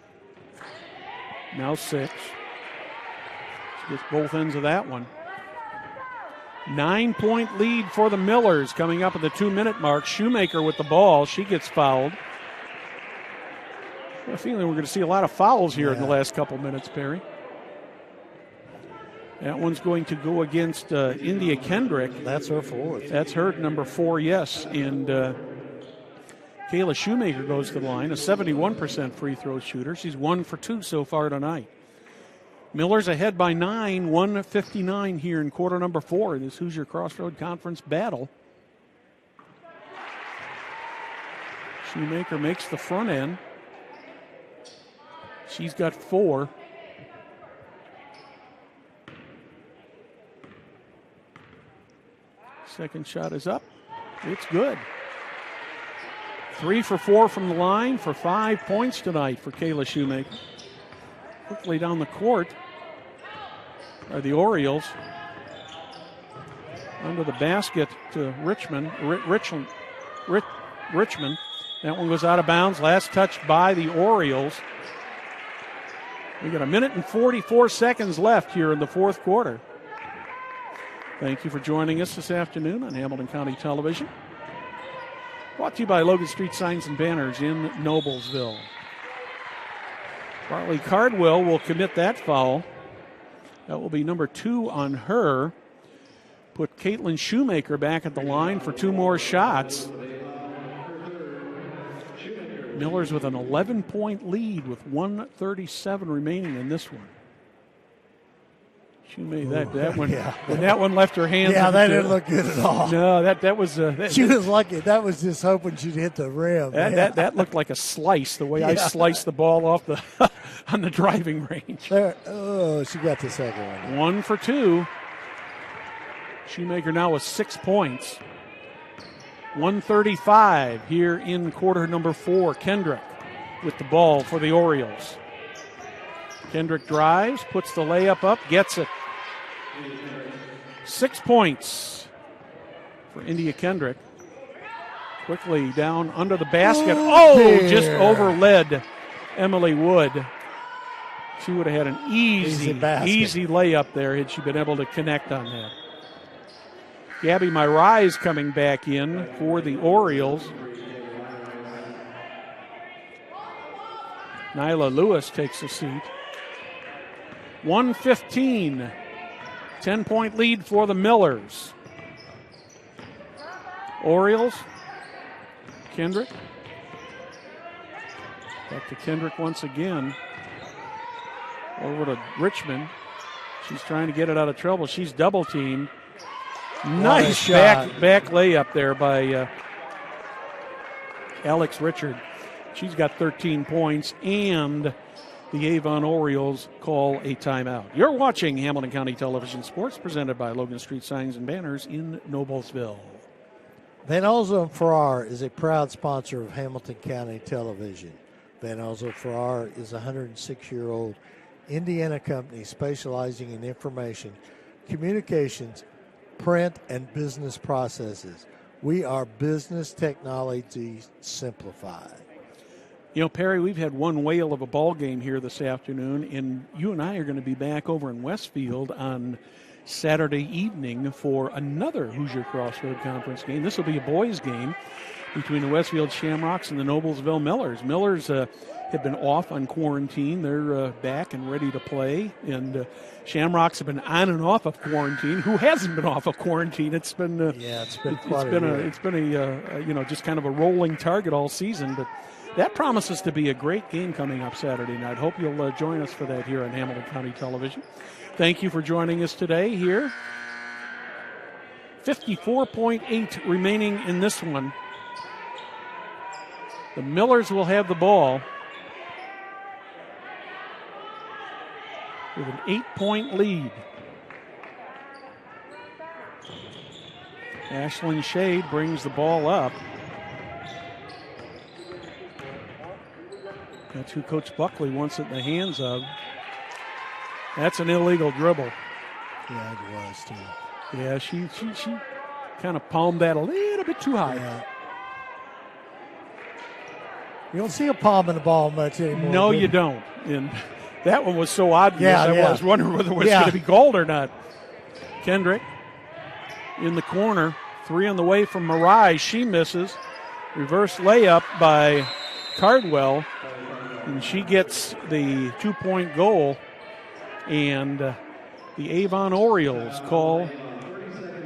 Now 6. She gets both ends of that one. 9-point lead for the Millers coming up at the 2-minute mark. Shoemaker with the ball. She gets fouled. I have a feeling we're going to see a lot of fouls here in the last couple minutes, Perry. That one's going to go against India Kendrick. That's her 4th. That's her number 4, yes. And Kayla Shoemaker goes to the line, a 71% free throw shooter. She's 1 for 2 so far tonight. Millers ahead by 9, 1:59 here in quarter number 4 in this Hoosier Crossroad Conference battle. Shoemaker makes the front end. She's got 4. Second shot is up. It's good. 3 for 4 from the line for 5 points tonight for Kayla Shoemaker. Quickly down the court are the Orioles. Under the basket to Richmond. Richmond. That one goes out of bounds. Last touch by the Orioles. We got 1 minute and 44 seconds left here in the fourth quarter. Thank you for joining us this afternoon on Hamilton County Television. Brought to you by Logan Street Signs and Banners in Noblesville. Bartley Cardwell will commit that foul. That will be number 2 on her. Put Caitlin Shoemaker back at the line for 2 more shots. Millers with an 11-point lead with 1:37 remaining in this one. That one. Yeah. When that one left her hands. Yeah, that didn't look good at all. No, that was. She was lucky. That was just hoping she'd hit the rim. That looked like a slice. The way I sliced the ball off the on the driving range. There. Oh, she got the second one. 1 for 2. Shoemaker now with 6 points. 1:35 here in quarter number 4. Kendrick with the ball for the Orioles. Kendrick drives, puts the layup up, gets it. 6 points for India Kendrick. Quickly down under the basket. Just overled Emily Wood. She would have had an easy layup there had she been able to connect on that. Gabby Myrai is coming back in for the Orioles. Nyla Lewis takes a seat. 1:15. 10-point lead for the Millers. Orioles. Kendrick. Back to Kendrick once again. Over to Richmond. She's trying to get it out of trouble. She's double-teamed. Nice back layup there by Alex Richard. She's got 13 points, and the Avon Orioles call a timeout. You're watching Hamilton County Television Sports, presented by Logan Street Signs and Banners in Noblesville. Van Alzo & Farrar is a proud sponsor of Hamilton County Television. Van Alzo & Farrar is a 106-year-old Indiana company specializing in information, communications, print, and business processes. We are business technology simplified. You know, Perry, we've had one whale of a ball game here this afternoon, and you and I are going to be back over in Westfield on Saturday evening for another Hoosier Crossroad Conference game. This will be a boys' game between the Westfield Shamrocks and the Noblesville Millers. Millers have been off on quarantine. They're back and ready to play, and Shamrocks have been on and off of quarantine. Who hasn't been off of quarantine? It's been it's been a just kind of a rolling target all season, but that promises to be a great game coming up Saturday night. Hope you'll join us for that here on Hamilton County Television. Thank you for joining us today here. 54.8 remaining in this one. The Millers will have the ball with an 8-point lead. Ashlyn Shade brings the ball up. That's who Coach Buckley wants it in the hands of. That's an illegal dribble. Yeah, it was, too. Yeah, she kind of palmed that a little bit too high. Yeah. You don't see a palm in the ball much anymore. No, you don't. And that one was so obvious. I was wondering whether it was going to be called or not. Kendrick in the corner. 3 on the way from Mirai. She misses. Reverse layup by Cardwell. And she gets the 2-point goal. And the Avon Orioles call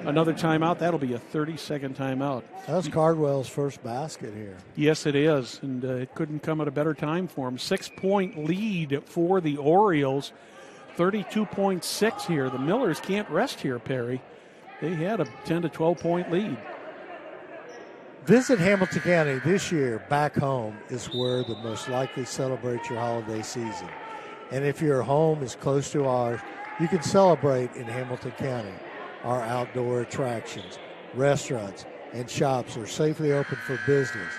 another timeout. That'll be a 30-second timeout. That's Cardwell's first basket here. Yes, it is. And it couldn't come at a better time for him. 6-point lead for the Orioles. 32.6 here. The Millers can't rest here, Perry. They had a 10 to 12-point lead. Visit Hamilton County this year. Back home is where the most likely celebrate your holiday season. And if your home is close to ours, you can celebrate in Hamilton County. Our outdoor attractions, restaurants, and shops are safely open for business,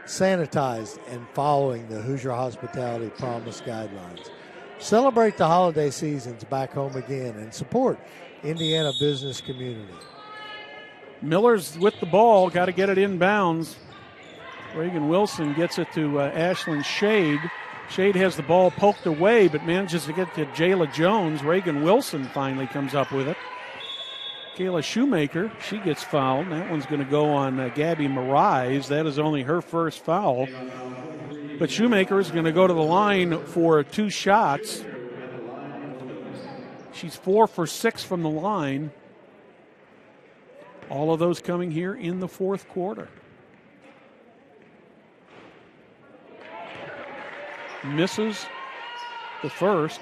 sanitized and following the Hoosier Hospitality Promise guidelines. Celebrate the holiday seasons back home again and support Indiana business community. Miller's with the ball, got to get it inbounds. Reagan Wilson gets it to Ashlyn Shade. Shade has the ball poked away, but manages to get to Jayla Jones. Reagan Wilson finally comes up with it. Kayla Shoemaker, she gets fouled. That one's going to go on Gabby Mirai. That is only her first foul. But Shoemaker is going to go to the line for 2 shots. She's 4 for 6 from the line. All of those coming here in the fourth quarter. Misses the first.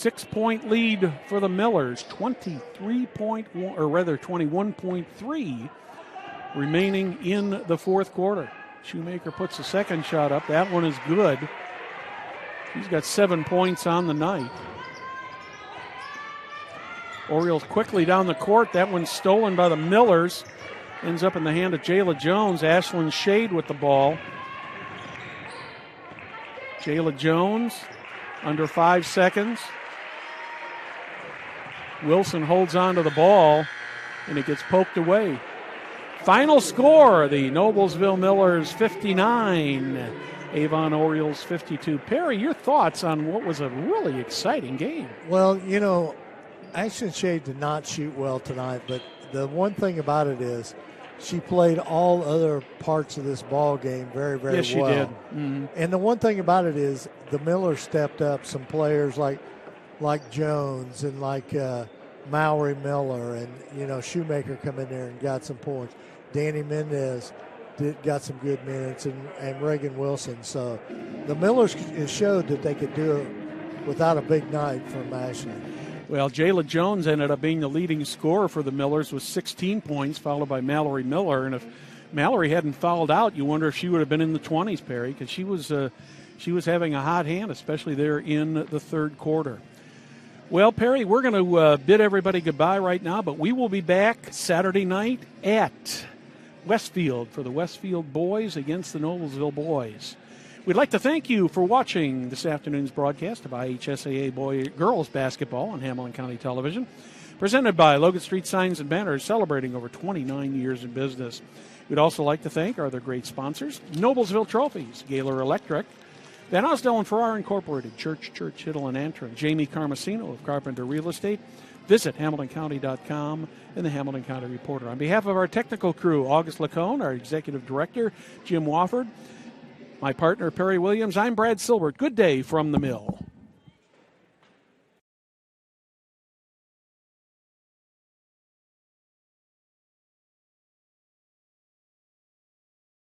6-point lead for the Millers, 21.3 remaining in the fourth quarter. Shoemaker puts the second shot up. That one is good. He's got 7 points on the night. Orioles quickly down the court. That one's stolen by the Millers. Ends up in the hand of Jayla Jones. Ashlyn Shade with the ball. Jayla Jones, under 5 seconds. Wilson holds on to the ball, and it gets poked away. Final score, the Noblesville Millers 59, Avon Orioles 52. Perry, your thoughts on what was a really exciting game? Well, you know, Ashlyn Shade did not shoot well tonight, but the one thing about it is she played all other parts of this ball game very, very well. Yes, she did. Mm-hmm. And the one thing about it is the Millers stepped up some players like Jones and like Mallory Miller, and, you know, Shoemaker come in there and got some points. Danny Mendez got some good minutes, and Reagan Wilson. So the Millers showed that they could do it without a big night from Ashley. Well, Jayla Jones ended up being the leading scorer for the Millers with 16 points, followed by Mallory Miller. And if Mallory hadn't fouled out, you wonder if she would have been in the 20s, Perry, because she was having a hot hand, especially there in the third quarter. Well, Perry, we're going to bid everybody goodbye right now, but we will be back Saturday night at Westfield for the Westfield boys against the Noblesville boys. We'd like to thank you for watching this afternoon's broadcast of IHSAA girls basketball on Hamilton County Television, presented by Logan Street Signs and Banners, celebrating over 29 years in business. We'd also like to thank our other great sponsors: Noblesville Trophies, Gaylor Electric, Van Osdell and Farrar Incorporated, Church, Hiddle and Antrim, Jamie Carmesino of Carpenter Real Estate. Visit HamiltonCounty.com and the Hamilton County Reporter. On behalf of our technical crew, August Lacone, our executive director, Jim Wofford, my partner, Perry Williams, I'm Brad Silbert. Good day from the mill.